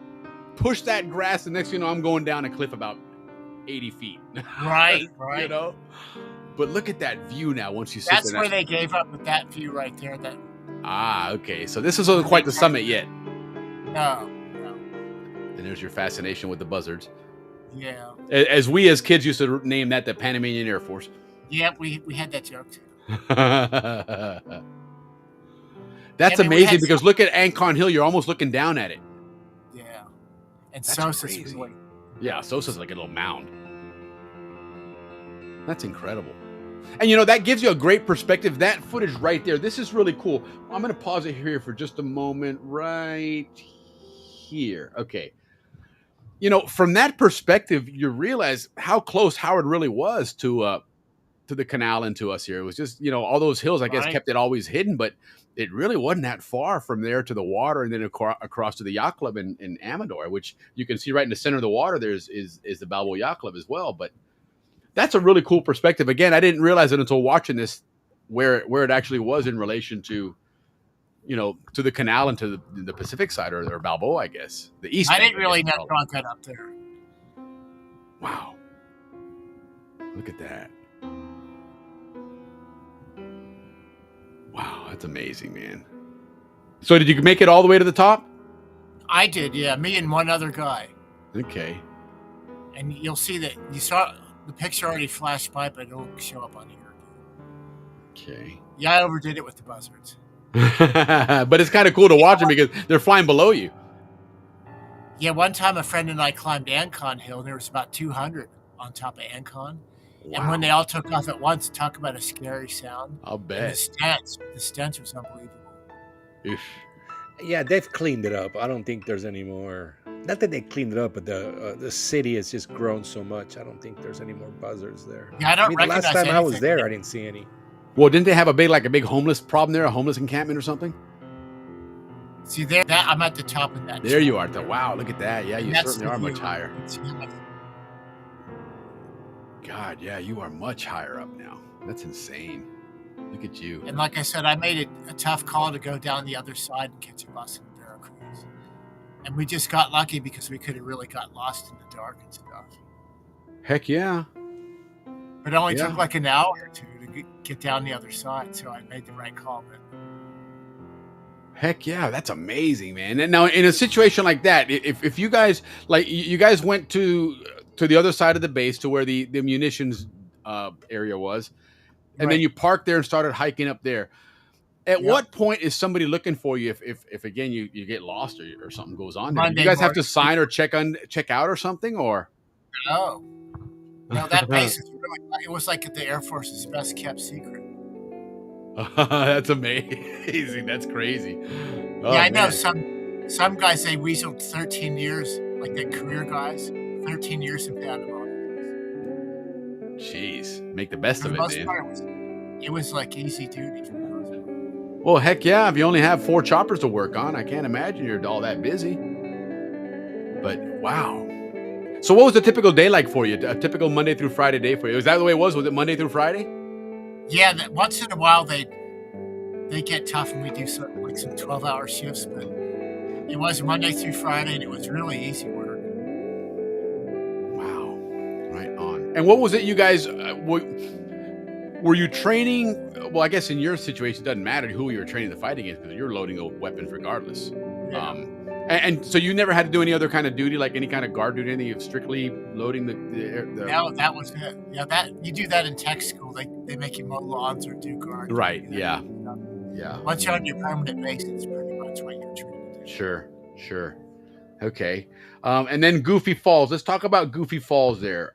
push that grass, and next thing you know, I'm going down a cliff about 80 feet. Right. But look at that view now. Once you sit that's there, where they gave up with that view right there. Okay. So this isn't quite the summit yet. No. And there's your fascination with the buzzards. Yeah. As we as kids used to name that the Panamanian Air Force. Yeah, we had that joke too. That's amazing because look at Ancon Hill. You're almost looking down at it. Yeah. And Sosa's really... Yeah, Sosa's like a little mound. That's incredible. And that gives you a great perspective. That footage right there, this is really cool. I'm going to pause it here for just a moment right here. Okay. From that perspective, you realize how close Howard really was to the canal and to us here. It was just, all those hills, I guess, kept it always hidden, but it really wasn't that far from there to the water and then across to the yacht club in Amador, which you can see right in the center of the water there is the Balboa Yacht Club as well. But that's a really cool perspective. Again, I didn't realize it until watching this, where it actually was in relation to, to the canal and to the Pacific side or Balboa, I guess. The east. I didn't really know that up there. Wow. Look at that. Wow, that's amazing, man. So did you make it all the way to the top? I did, yeah. Me and one other guy. Okay. And you'll see that you saw... The picture already flashed by, but it'll show up on here. Okay. Yeah, I overdid it with the buzzards. But it's kind of cool to watch them because they're flying below you. Yeah, one time a friend and I climbed Ancon Hill, and there was about 200 on top of Ancon. Wow. And when they all took off at once, talk about a scary sound. I'll bet. The stench was unbelievable. Oof. Yeah, they've cleaned it up. I don't think there's any more. Not that they cleaned it up, but the city has just grown so much. I don't think there's any more buzzards there. Yeah, I don't the last time I was there, I didn't see any. Well, didn't they have a big homeless problem there, a homeless encampment or something? See there, I'm at the top of that. There you are. Wow, look at that. Yeah, you certainly are much higher. God, yeah, you are much higher up now. That's insane. Look at you. And like I said, I made it a tough call to go down the other side and catch a bus in Veracruz. And we just got lucky because we could have really got lost in the dark and stuff. Heck yeah. But it only took like an hour or two to get down the other side, so I made the right call. But heck yeah, that's amazing, man. And now in a situation like that, if you guys like you guys went to the other side of the base to where the munitions area was, and then you parked there and started hiking up there. At what point is somebody looking for you if again you get lost or something goes on there? Do you guys have to sign or check out or something, or? No, that base is really, it was like the Air Force's best kept secret. That's amazing. That's crazy. Oh, yeah, I know some guys, they weaseled 13 years, like the career guys, 13 years in Panama. Jeez, make the best of it, man. It was like easy duty for the most part. Well, heck yeah, if you only have 4 choppers to work on, I can't imagine you're all that busy. But wow. So what was the typical day like for you? A typical Monday through Friday day for you? Was that the way it was? Was it Monday through Friday? Yeah, once in a while they get tough and we do some 12-hour shifts, but it was Monday through Friday and it was really easy work. Wow, right on. And what was it you guys were you training? Well, I guess in your situation it doesn't matter who you were training to fight against because you're loading the weapons regardless. Yeah. And so you never had to do any other kind of duty, like any kind of guard duty, anything of strictly loading the No, that was it. Yeah, that you do that in tech school. They make you mow lawns or do guard. Right. Yeah. Yeah. Once you're on your permanent base, it's pretty much what you're trained to do. Sure. Okay. And then Goofy Falls. Let's talk about Goofy Falls there.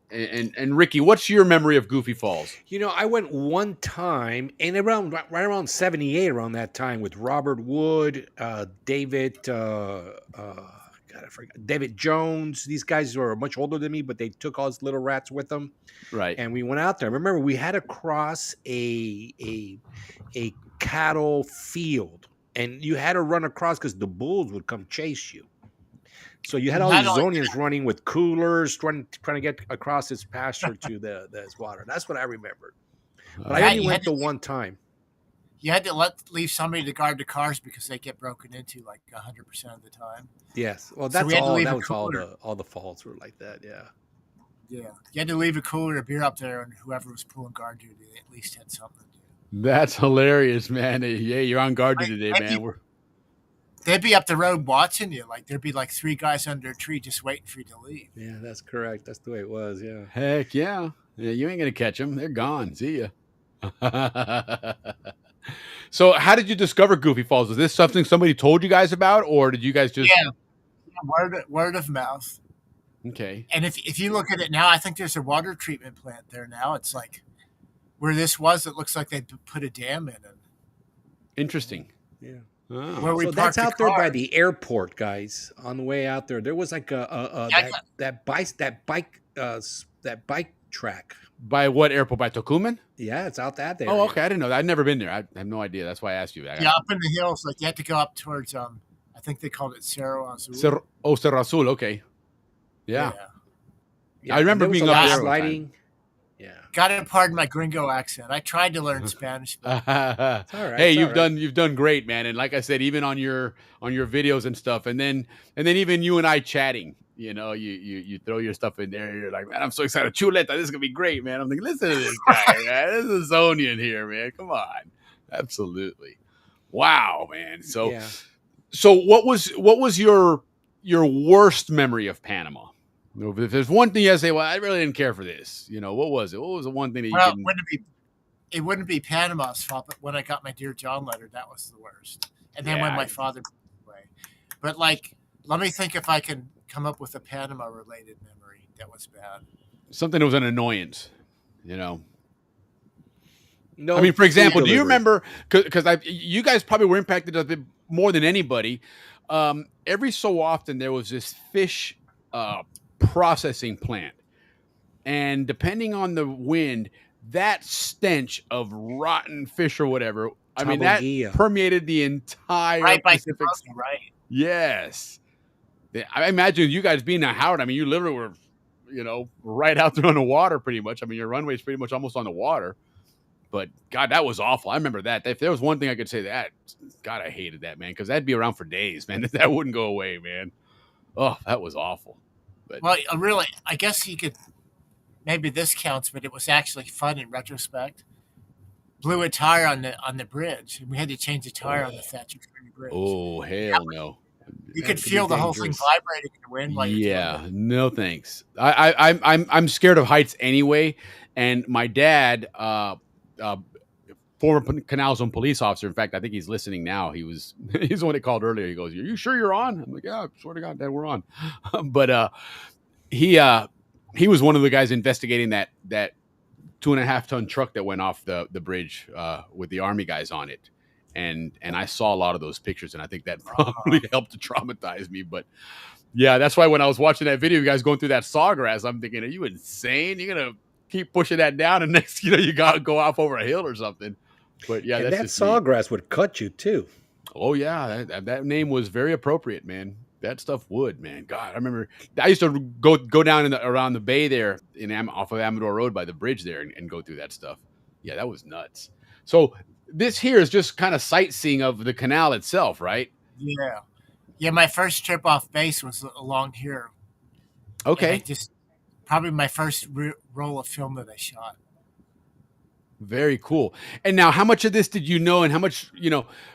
And Ricky, what's your memory of Goofy Falls? You know, I went one time, and right around 78, around that time, with Robert Wood, David, God, I forgot, David Jones. These guys were much older than me, but they took all these little rats with them. Right. And we went out there. Remember, we had to cross a cattle field, and you had to run across because the bulls would come chase you. So you had all these Zonians running with coolers, trying to get across this pasture to the water. That's what I remembered. But I only went the one time. You had to leave somebody to guard the cars because they get broken into like 100% of the time. Yes. Well, that's all. That was all the falls were like that. Yeah. Yeah. You had to leave a cooler of beer up there, and whoever was pulling guard duty, they at least had something to do. That's hilarious, man. Yeah, you're on guard duty today, man. They'd be up the road watching you. Like there'd be like 3 guys under a tree just waiting for you to leave. Yeah, that's correct. That's the way it was. Yeah. Heck yeah. Yeah, you ain't gonna catch them. They're gone. See ya. So, how did you discover Goofy Falls? Was this something somebody told you guys about, or did you guys just? Yeah, word of mouth. Okay. And if you look at it now, I think there's a water treatment plant there now. It's like where this was. It looks like they put a dam in it. Interesting. Yeah. Oh. Where we that's out there by the airport, guys. On the way out there, there was like that bike track. By what airport? By Tocumen? Yeah, it's out that there. Oh, okay. I didn't know that. I've never been there. I have no idea. That's why I asked you. Yeah, up in the hills. Like you had to go up towards I think they called it Cerro Azul. Cerro Azul. Okay. Yeah. I remember being up there sliding. Yeah. Gotta pardon my gringo accent. I tried to learn Spanish. But all right, hey, you've done great, man. And like I said, even on your videos and stuff, and then even you and I chatting, you know, you throw your stuff in there. And you're like, man, I'm so excited. Chuleta, this is gonna be great, man. I'm like, listen to this guy, man. This is Zonian here, man. Come on, absolutely. Wow, man. So what was your worst memory of Panama? If there's one thing you say, well, I really didn't care for this. You know, what was it? What was the one thing that you didn't? It wouldn't be Panama's fault, but when I got my Dear John letter, that was the worst. And then when my father passed away. But let me think if I can come up with a Panama-related memory that was bad. Something that was an annoyance, you know. No, I mean, for example, do you remember? Because you guys probably were impacted a bit more than anybody. Every so often, there was this fish processing plant, and depending on the wind, that stench of rotten fish or whatever, I mean, that permeated the entire Pacific. Right. Yes. I imagine you guys being in Howard, I mean, you literally were right out there on the water pretty much. I mean, your runway's pretty much almost on the water. But God, that was awful. I remember that. If there was one thing I could say, God, I hated that, man, because that'd be around for days, man. That wouldn't go away, man. Oh, that was awful. But Well, really, I guess you could. Maybe this counts, but it was actually fun in retrospect. Blew a tire on the bridge. We had to change the tire on the Thatcher Creek Bridge. oh hell no. You could feel the whole thing vibrating in the wind while you're doing it. No thanks. I'm scared of heights anyway. And my dad, former Canal Zone police officer. In fact, I think he's listening now. He's the one that called earlier. He goes, "Are you sure you're on?" I'm like, "Yeah, I swear to God, Dad, we're on." But he was one of the guys investigating that 2.5-ton truck that went off the bridge with the Army guys on it. And I saw a lot of those pictures, and I think that probably helped to traumatize me. But yeah, that's why when I was watching that video, you guys going through that sawgrass, I'm thinking, are you insane? You're gonna keep pushing that down, and next, you gotta go off over a hill or something. But yeah, and that's that just sawgrass would cut you too. Oh yeah, that name was very appropriate, man. That stuff would, man. God, I remember I used to go down around the bay there off of Amador Road by the bridge there and go through that stuff. Yeah, that was nuts. So this here is just kind of sightseeing of the canal itself, right? Yeah. Yeah, my first trip off base was along here. Okay. Just probably my first roll of film that I shot. Very cool. And now, how much of this did you know, and how much,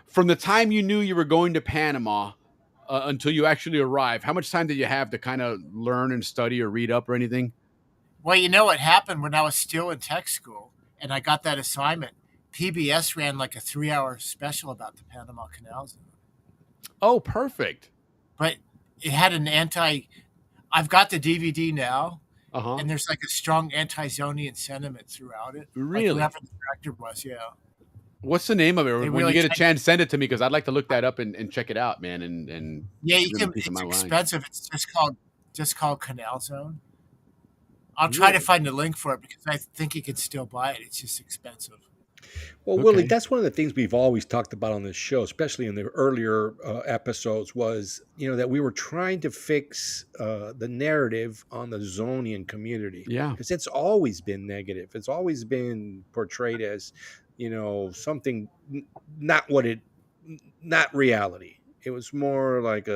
from the time you knew you were going to Panama until you actually arrived, how much time did you have to kind of learn and study or read up or anything? Well, you know what happened when I was still in tech school and I got that assignment. PBS ran like a 3-hour special about the Panama Canal Zone. Oh, perfect. But it had I've got the DVD now, and there's like a strong anti-Zonian sentiment throughout it. Really? Like whoever the director was, yeah. What's the name of it? When really you get a chance, send it to me, because I'd like to look that up and check it out, man. And yeah, you can. It's expensive. It's just called Canal Zone. I'll try to find a link for it because I think you can still buy it. It's just expensive. Well, Willie, that's one of the things we've always talked about on this show, especially in the earlier episodes, was, that we were trying to fix the narrative on the Zonian community. Yeah. Because it's always been negative. It's always been portrayed as, something not reality. It was more like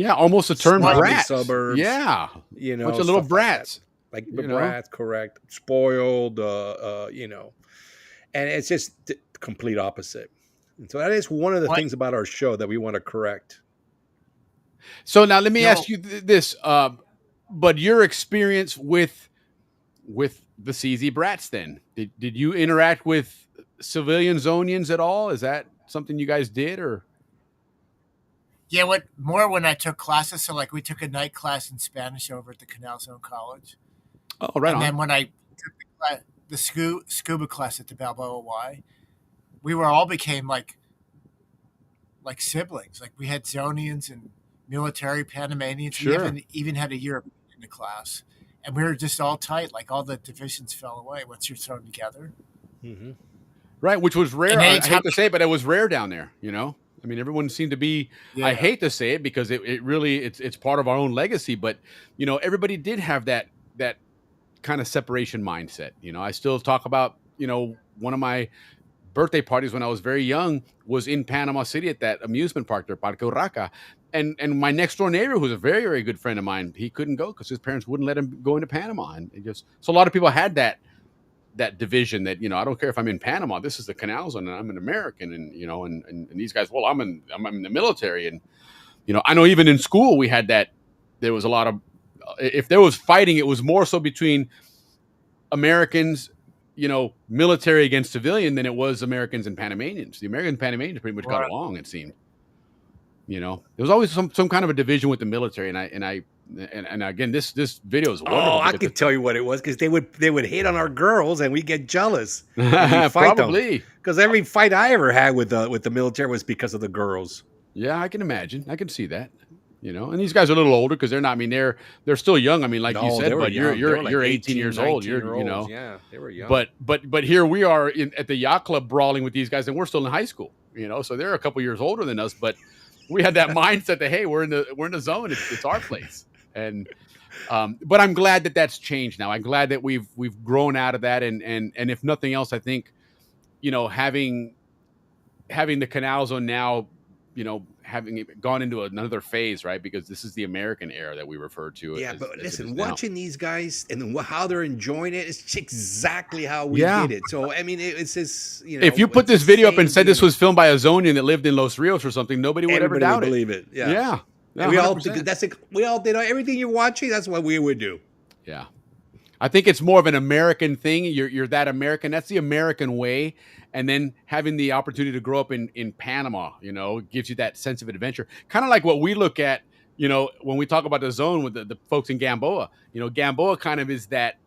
almost a term brat. Suburbs. Yeah. Bunch of little brats. Like the brats, correct. Spoiled, and it's just the complete opposite. And so that is one of the things about our show that we want to correct. So now let me ask you this, but your experience with the CZ brats then, did you interact with civilian Zonians at all? Is that something you guys did, or? Yeah, when I took classes. So like we took a night class in Spanish over at the Canal Zone College. Oh, right. And then when I took the scuba class at the Balboa Y, we all became like siblings. Like we had Zonians and military Panamanians. Sure. We even had a European in the class, and we were just all tight. Like all the divisions fell away once you're thrown together. Mm-hmm. Right, which was rare. I hate to say it, but it was rare down there. I mean, everyone seemed to be. Yeah. I hate to say it because it really it's part of our own legacy, but everybody did have that kind of separation mindset. I still talk about, one of my birthday parties when I was very young was in Panama City at that amusement park there, Parque Urraca. And my next door neighbor, who's a very, very good friend of mine, he couldn't go because his parents wouldn't let him go into Panama. And so a lot of people had that division that, I don't care if I'm in Panama, this is the Canal Zone and I'm an American. And, and these guys, well, I'm in the military. And, I know even in school we had that. There was a lot of, if there was fighting, it was more so between Americans, military against civilian than it was Americans and Panamanians. The Americans and Panamanians pretty much got along, it seemed. There was always some kind of a division with the military, and again, this video is wonderful. Oh, I can tell you what it was, because they would hate on our girls and we get jealous. Probably because every fight I ever had with the military was because of the girls. Yeah, I can imagine. I can see that. And these guys are a little older because they're not. I mean, they're still young. I mean, like you said, but you're 18 years old. Yeah, they were young. But here we are at the yacht club brawling with these guys, and we're still in high school. So they're a couple years older than us, but we had that mindset that, hey, we're in the zone. It's our place. And but I'm glad that that's changed now. I'm glad that we've grown out of that, and if nothing else, I think, you know, having the Canal Zone now, you know, having it gone into another phase, right? Because this is the American era that we refer to. Yeah, as, but as it listen, is now. watching these guys and how they're enjoying it is exactly how we Yeah. did it. So I mean, it's just, you know, If you put it's this the video up and same said this DNA. was filmed by a Zonian that lived in Los Rios or something, nobody would ever Everybody would doubt it. believe it. Yeah, Yeah. And we all 100%. we all did everything you're watching. That's what we would do. Yeah. I think it's more of an American thing. You're that American. That's the American way. And then having the opportunity to grow up in Panama, you know, gives you that sense of adventure. Kind of like what we look at, you know, when we talk about the zone with the folks in Gamboa. You know, Gamboa kind of is that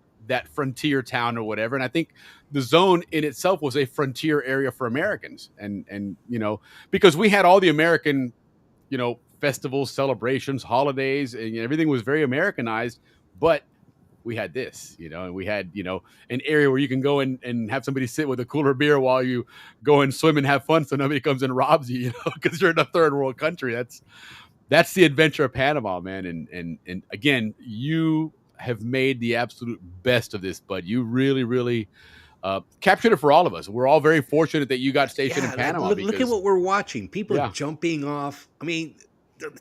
frontier town or whatever. And I think the zone in itself was a frontier area for Americans. And you know, because we had all the American, you know, festivals, celebrations, holidays, and everything was very Americanized, but we had this, you know, and we had, you know, an area where you can go and have somebody sit with a cooler beer while you go and swim and have fun, so nobody comes and robs you, you know, because you're in a third world country. That's the adventure of Panama, man. And again, you have made the absolute best of this, bud. You really captured it for all of us. We're all very fortunate that you got stationed in Panama. Look at what we're watching. People jumping off. I mean,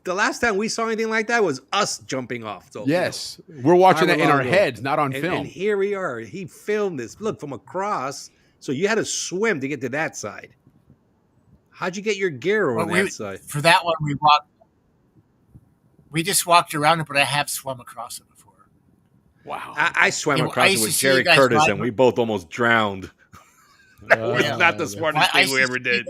the last time we saw anything like that was us jumping off. So yes, you know, we're watching it in our heads, not on film. And here we are. He filmed this. Look, from across. So you had to swim to get to that side. How'd you get your gear on that side? For that one, we just walked around it, but I have swum across it before. Wow. I swam across it with Jerry Curtis, and we both almost drowned. That was not the smartest thing we ever did.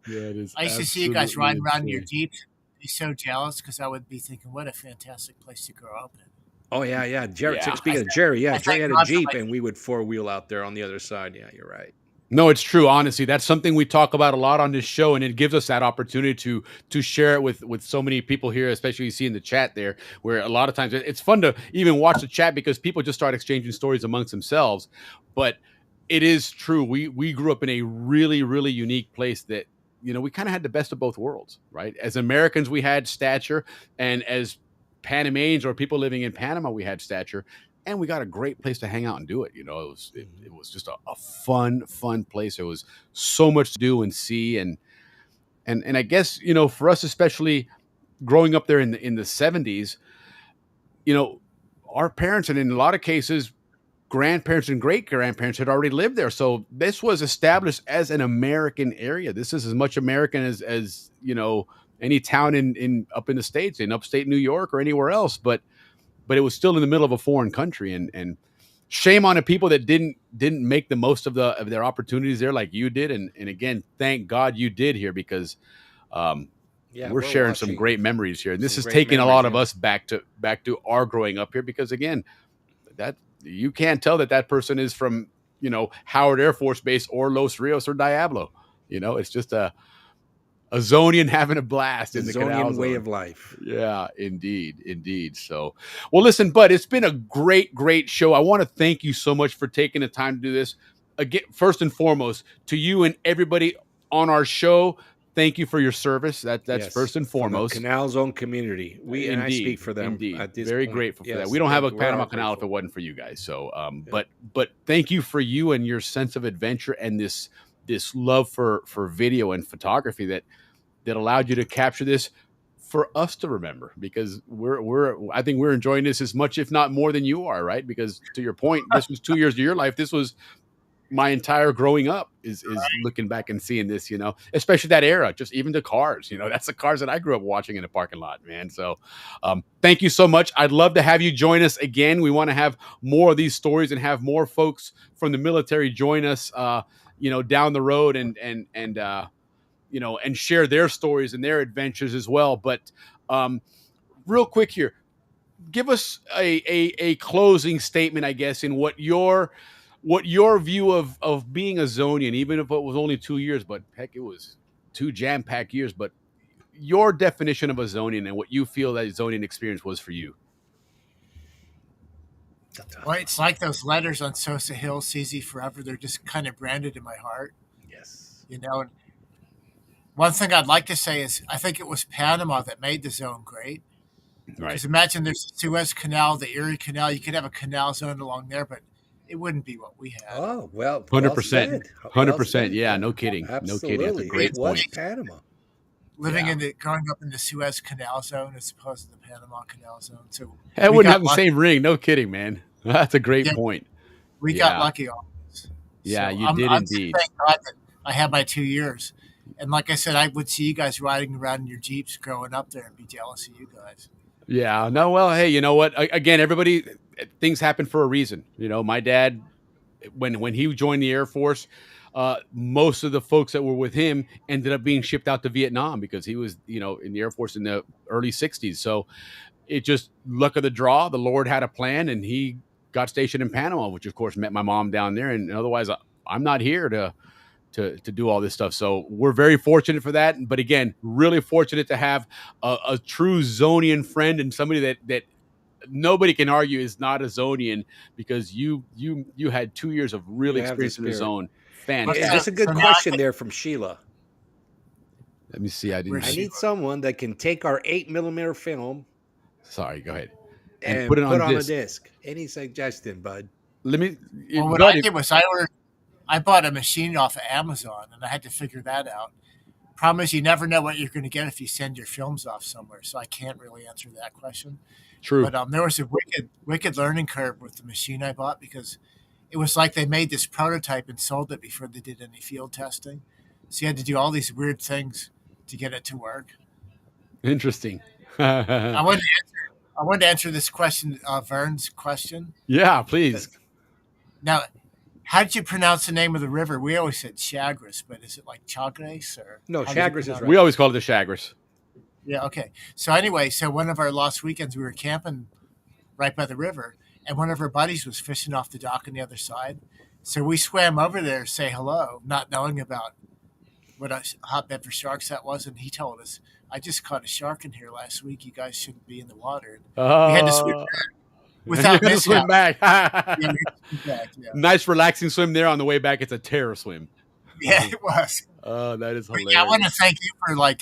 Yeah, it is. I used to see you guys riding around in your Jeep. I'd be so jealous because I would be thinking, what a fantastic place to grow up in. Oh, yeah. Jerry, speaking of Jerry, Jerry had a Jeep, and we would four-wheel out there on the other side. Yeah, you're right. No, it's true. Honestly, that's something we talk about a lot on this show, and it gives us that opportunity to share it with so many people here, especially you see in the chat there, where a lot of times it's fun to even watch the chat because people just start exchanging stories amongst themselves. But it is true. We grew up in a really unique place that, you know, we kind of had the best of both worlds, right? As Americans, we had stature, and as Panamanians or people living in Panama, we had stature, and we got a great place to hang out and do it. You know, it was just a fun place. There was so much to do and see, and I guess, you know, for us, especially growing up there in the 70s, you know, our parents, and in a lot of cases, grandparents and great grandparents had already lived there. So this was established as an American area. This is as much American as you know, any town in up in the States, in upstate New York or anywhere else. But it was still in the middle of a foreign country, and shame on the people that didn't make the most of their opportunities there like you did. And again, thank God you did here, because we're sharing some great memories here. And this is taking a lot of us back to our growing up here, because again, that you can't tell that person is from, you know, Howard Air Force Base or Los Rios or Diablo. You know, it's just a Zonian having a blast in the Canal Zone. Way of life. Yeah, indeed. So, well, listen, bud, it's been a great show. I want to thank you so much for taking the time to do this. Again, first and foremost, to you and everybody on our show, thank you for your service. That's first and foremost. From the Canal Zone community. And I speak for them. Indeed. At this Very point. grateful for that. We don't have a Panama Canal if it wasn't for you guys. So, but thank you for you and your sense of adventure and this love for video and photography that allowed you to capture this for us to remember, because I think we're enjoying this as much, if not more, than you are, right? Because to your point, this was 2 years of your life. This was my entire growing up is looking back and seeing this, you know, especially that era, just even the cars, you know, that's the cars that I grew up watching in the parking lot, man. So thank you so much. I'd love to have you join us again. We want to have more of these stories and have more folks from the military join us, you know, down the road and you know, and share their stories and their adventures as well. But real quick here, give us a closing statement, I guess, in what your view of being a Zonian, even if it was only 2 years, but heck, it was 2 jam-packed years, but your definition of a Zonian and what you feel that Zonian experience was for you. Well, it's like those letters on Sosa Hill, CZ Forever. They're just kind of branded in my heart. Yes. You know, and one thing I'd like to say is I think it was Panama that made the zone great. Right. Because imagine there's the Suez Canal, the Erie Canal. You could have a canal zone along there, but it wouldn't be what we had. Oh, well, 100%. well 100%. said. Yeah, no kidding. No kidding. That's a Absolutely. great It was point. Panama. Living growing up in the Suez Canal zone as opposed to the Panama Canal zone. So It we wouldn't got have the lucky. same ring. No kidding, man. That's a great Yeah. point. We Yeah. got lucky on this. Yeah, So you did I'm indeed. Thank God that I had my 2 years. And like I said, I would see you guys riding around in your Jeeps growing up there and be jealous of you guys. Yeah. No, well, hey, you know what? Again, everybody, things happen for a reason. You know, my dad, when he joined the Air Force, most of the folks that were with him ended up being shipped out to Vietnam because he was, you know, in the Air Force in the early 60s. So it just luck of the draw. The Lord had a plan, and he got stationed in Panama, which of course met my mom down there. And otherwise, I'm not here to do all this stuff. So we're very fortunate for that. But again, really fortunate to have a true Zonian friend and somebody that nobody can argue is not a Zonian, because you had 2 years of real You have the experience in the spirit. zone. Is Fantastic. this a good So now question there from Sheila? Let me see. I didn't. I need someone that can take our 8mm film Sorry, go ahead. and put it on a disc. disc. Any suggestion, bud? Let me. Well, what buddy, I did was I bought a machine off of Amazon, and I had to figure that out. Problem is, you never know what you're going to get if you send your films off somewhere. So I can't really answer that question. True. But there was a wicked learning curve with the machine I bought, because it was like they made this prototype and sold it before they did any field testing. So you had to do all these weird things to get it to work. Interesting. I wanted to answer this question, Vern's question. Yeah, please. Now, how did you pronounce the name of the river? We always said Chagres, but is it like Chagres or No, how do you Chagres is pronounce it? right. We always call it the Chagres. Yeah, okay. So anyway, one of our lost weekends, we were camping right by the river, and one of our buddies was fishing off the dock on the other side. So we swam over there to say hello, not knowing about what a hotbed for sharks that was. And he told us, I just caught a shark in here last week. You guys shouldn't be in the water. We had to swim back without You had to swim mishap. back. Yeah, we had to swim back, yeah. Nice, relaxing swim there. On the way back, it's a terror swim. Yeah, it was. Oh, that is But hilarious. yeah, I want to thank you for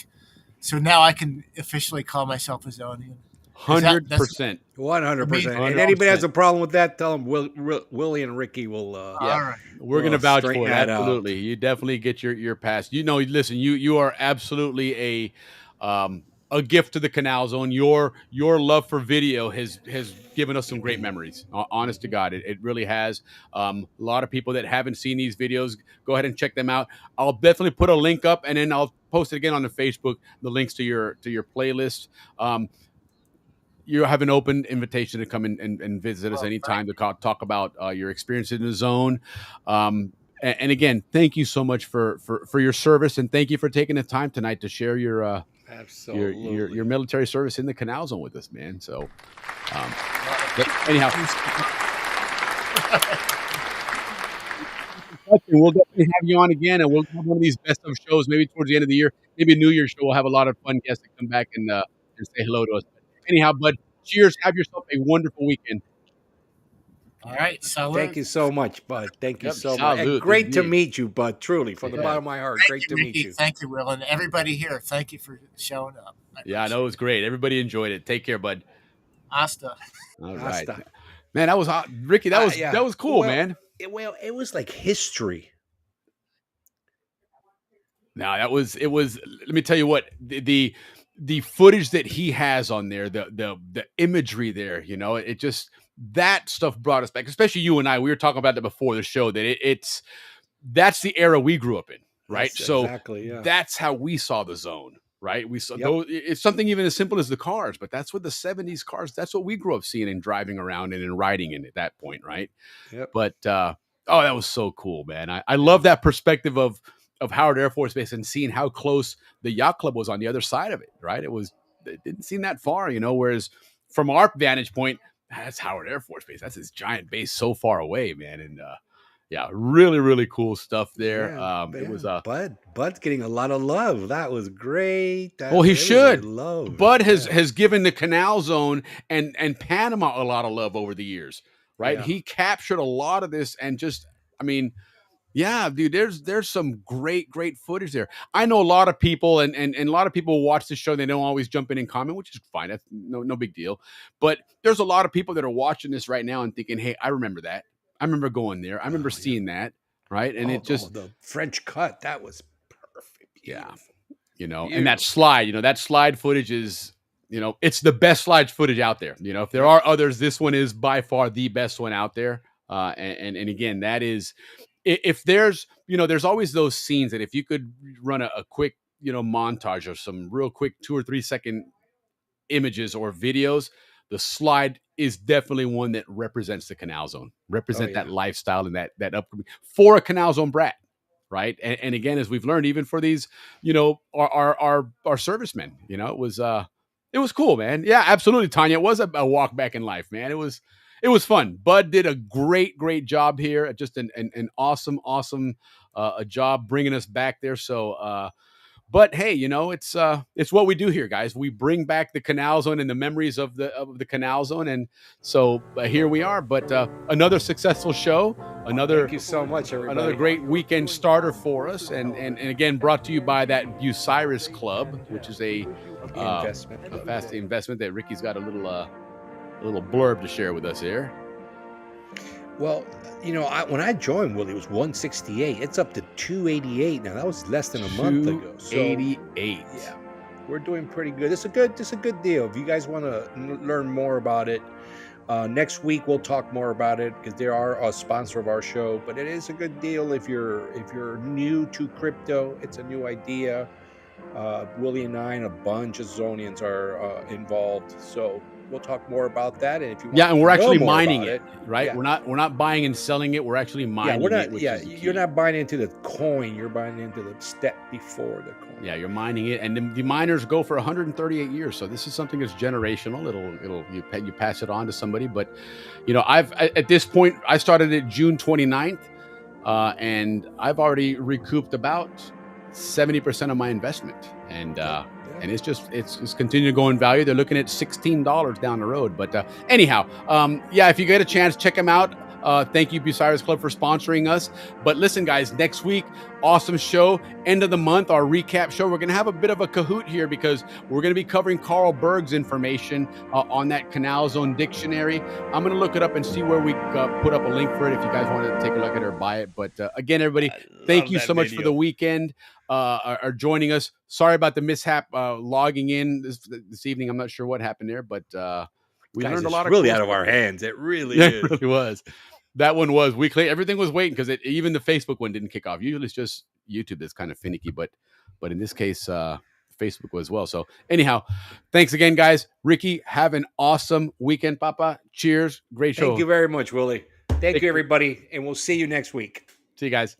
so now I can officially call myself a Zonian. 100%. 100%. And anybody has a problem with that, tell them Willie and Ricky will. All right. We're going to Well, vouch straighten for it. that out. Absolutely. You definitely get your pass. You know, listen, you are absolutely a gift to the Canal Zone. Your love for video has given us some great memories. Honest to God, it really has. A lot of people that haven't seen these videos, go ahead and check them out. I'll definitely put a link up, and then I'll post it again on the Facebook, the links to your playlist. You have an open invitation to come in and visit us anytime to talk about your experience in the zone. And again, thank you so much for your service, and thank you for taking the time tonight to share your your military service in the Canal Zone with us, man. So, but anyhow, we'll definitely have you on again, and we'll have one of these best of shows maybe towards the end of the year, maybe a New Year's show. We'll have a lot of fun guests that come back and say hello to us. Anyhow, bud, cheers. Have yourself a wonderful weekend. All right. Salute. Thank you so much, bud. Thank you Yep, so much. salute, And great to indeed. meet you, bud. Truly, from the Yeah. bottom of my heart, great to meet Ricky. you. Thank you, Will, and everybody here. Thank you for showing up. Yeah, I know it was great. Everybody enjoyed it. Take care, bud. Hasta. All right, Hasta. man. That was hot, Ricky. That was Yeah. that was cool, Well, man. It was like history. No, it was. Let me tell you what, the footage that he has on there, the imagery there, you know, it just, that stuff brought us back. Especially you and I. We were talking about that before the show. That that's the era we grew up in, right? Yes, So exactly, yeah. that's how we saw the zone, right? We saw Yep. those. It's something even as simple as the cars, but that's what the '70s cars. That's what we grew up seeing and driving around in and riding in at that point, right? Yep. But that was so cool, man. I love that perspective of Howard Air Force Base and seeing how close the yacht club was on the other side of it, right? It didn't seem that far, you know, whereas from our vantage point, that's Howard Air Force Base. That's his giant base so far away, man. And yeah, really, really cool stuff there. Yeah, It was Bud's getting a lot of love. That was great. Well, he should. Love. Bud has given the Canal Zone and Panama a lot of love over the years, right? Yeah. He captured a lot of this, and just, I mean, Yeah, dude, there's some great footage there. I know a lot of people and a lot of people watch the show. They don't always jump in and comment, which is fine. That's no big deal. But there's a lot of people that are watching this right now and thinking, "Hey, I remember that. I remember going there. I remember seeing that." Right? And it just the French cut, that was perfect. Yeah. Beautiful. And that slide footage is, it's the best slide footage out there. If there are others, this one is by far the best one out there. And again, that is, if there's always those scenes that if you could run a quick, montage of some real quick 2 or 3 second images or videos, the slide is definitely one that represents the Canal Zone, that lifestyle and that upcoming for a Canal Zone brat. Right. And again, as we've learned, even for these, our servicemen, it was cool, man. Yeah, absolutely. Tanya, it was a walk back in life, man. It was fun. Bud did a great job here. Just an awesome a job bringing us back there. So, but hey, it's what we do here, guys. We bring back the Canal Zone and the memories of the Canal Zone, and so here we are. But another successful show, thank you so much, everybody. Another great weekend starter for us, and again brought to you by that Bucyrus Club, which is a fast investment that Ricky's got a little blurb to share with us here. Well, when I joined, Willie, it was 168. It's up to 288 now. That was less than a month ago. So, 288. Yeah, we're doing pretty good. It's a good deal. If you guys want to learn more about it, next week we'll talk more about it because they are a sponsor of our show. But it is a good deal if you're new to crypto. It's a new idea. Willie and I and a bunch of Zonians are involved. So we'll talk more about that. And if you want and we're actually mining it, right? Yeah. We're not buying and selling it. We're actually mining it. You're not buying into the coin. You're buying into the step before the coin. Yeah, you're mining it, and the miners go for 138 years. So this is something that's generational. You pass it on to somebody. But I've at this point I started it June 29th, and I've already recouped about 70% of my investment, and it's continuing to go in value. They're looking at $16 down the road. But anyhow, if you get a chance, check them out. Thank you, Bucyrus Club, for sponsoring us. But listen, guys, next week, awesome show. End of the month, our recap show. We're going to have a bit of a cahoot here because we're going to be covering Carl Berg's information on that Canal Zone dictionary. I'm going to look it up and see where we put up a link for it if you guys want to take a look at it or buy it. But again, everybody, thank you so much for the weekend. Are joining us. Sorry about the mishap logging in this evening. I'm not sure what happened there, but we learned a lot. Really out of our hands. It really is. It really was. That one was weekly. Everything was waiting because even the Facebook one didn't kick off. Usually it's just YouTube that's kind of finicky, but in this case, Facebook was well. So anyhow, thanks again, guys. Ricky, have an awesome weekend, Papa. Cheers. Great show. Thank you very much, Willie. Thank you, everybody, and we'll see you next week. See you guys.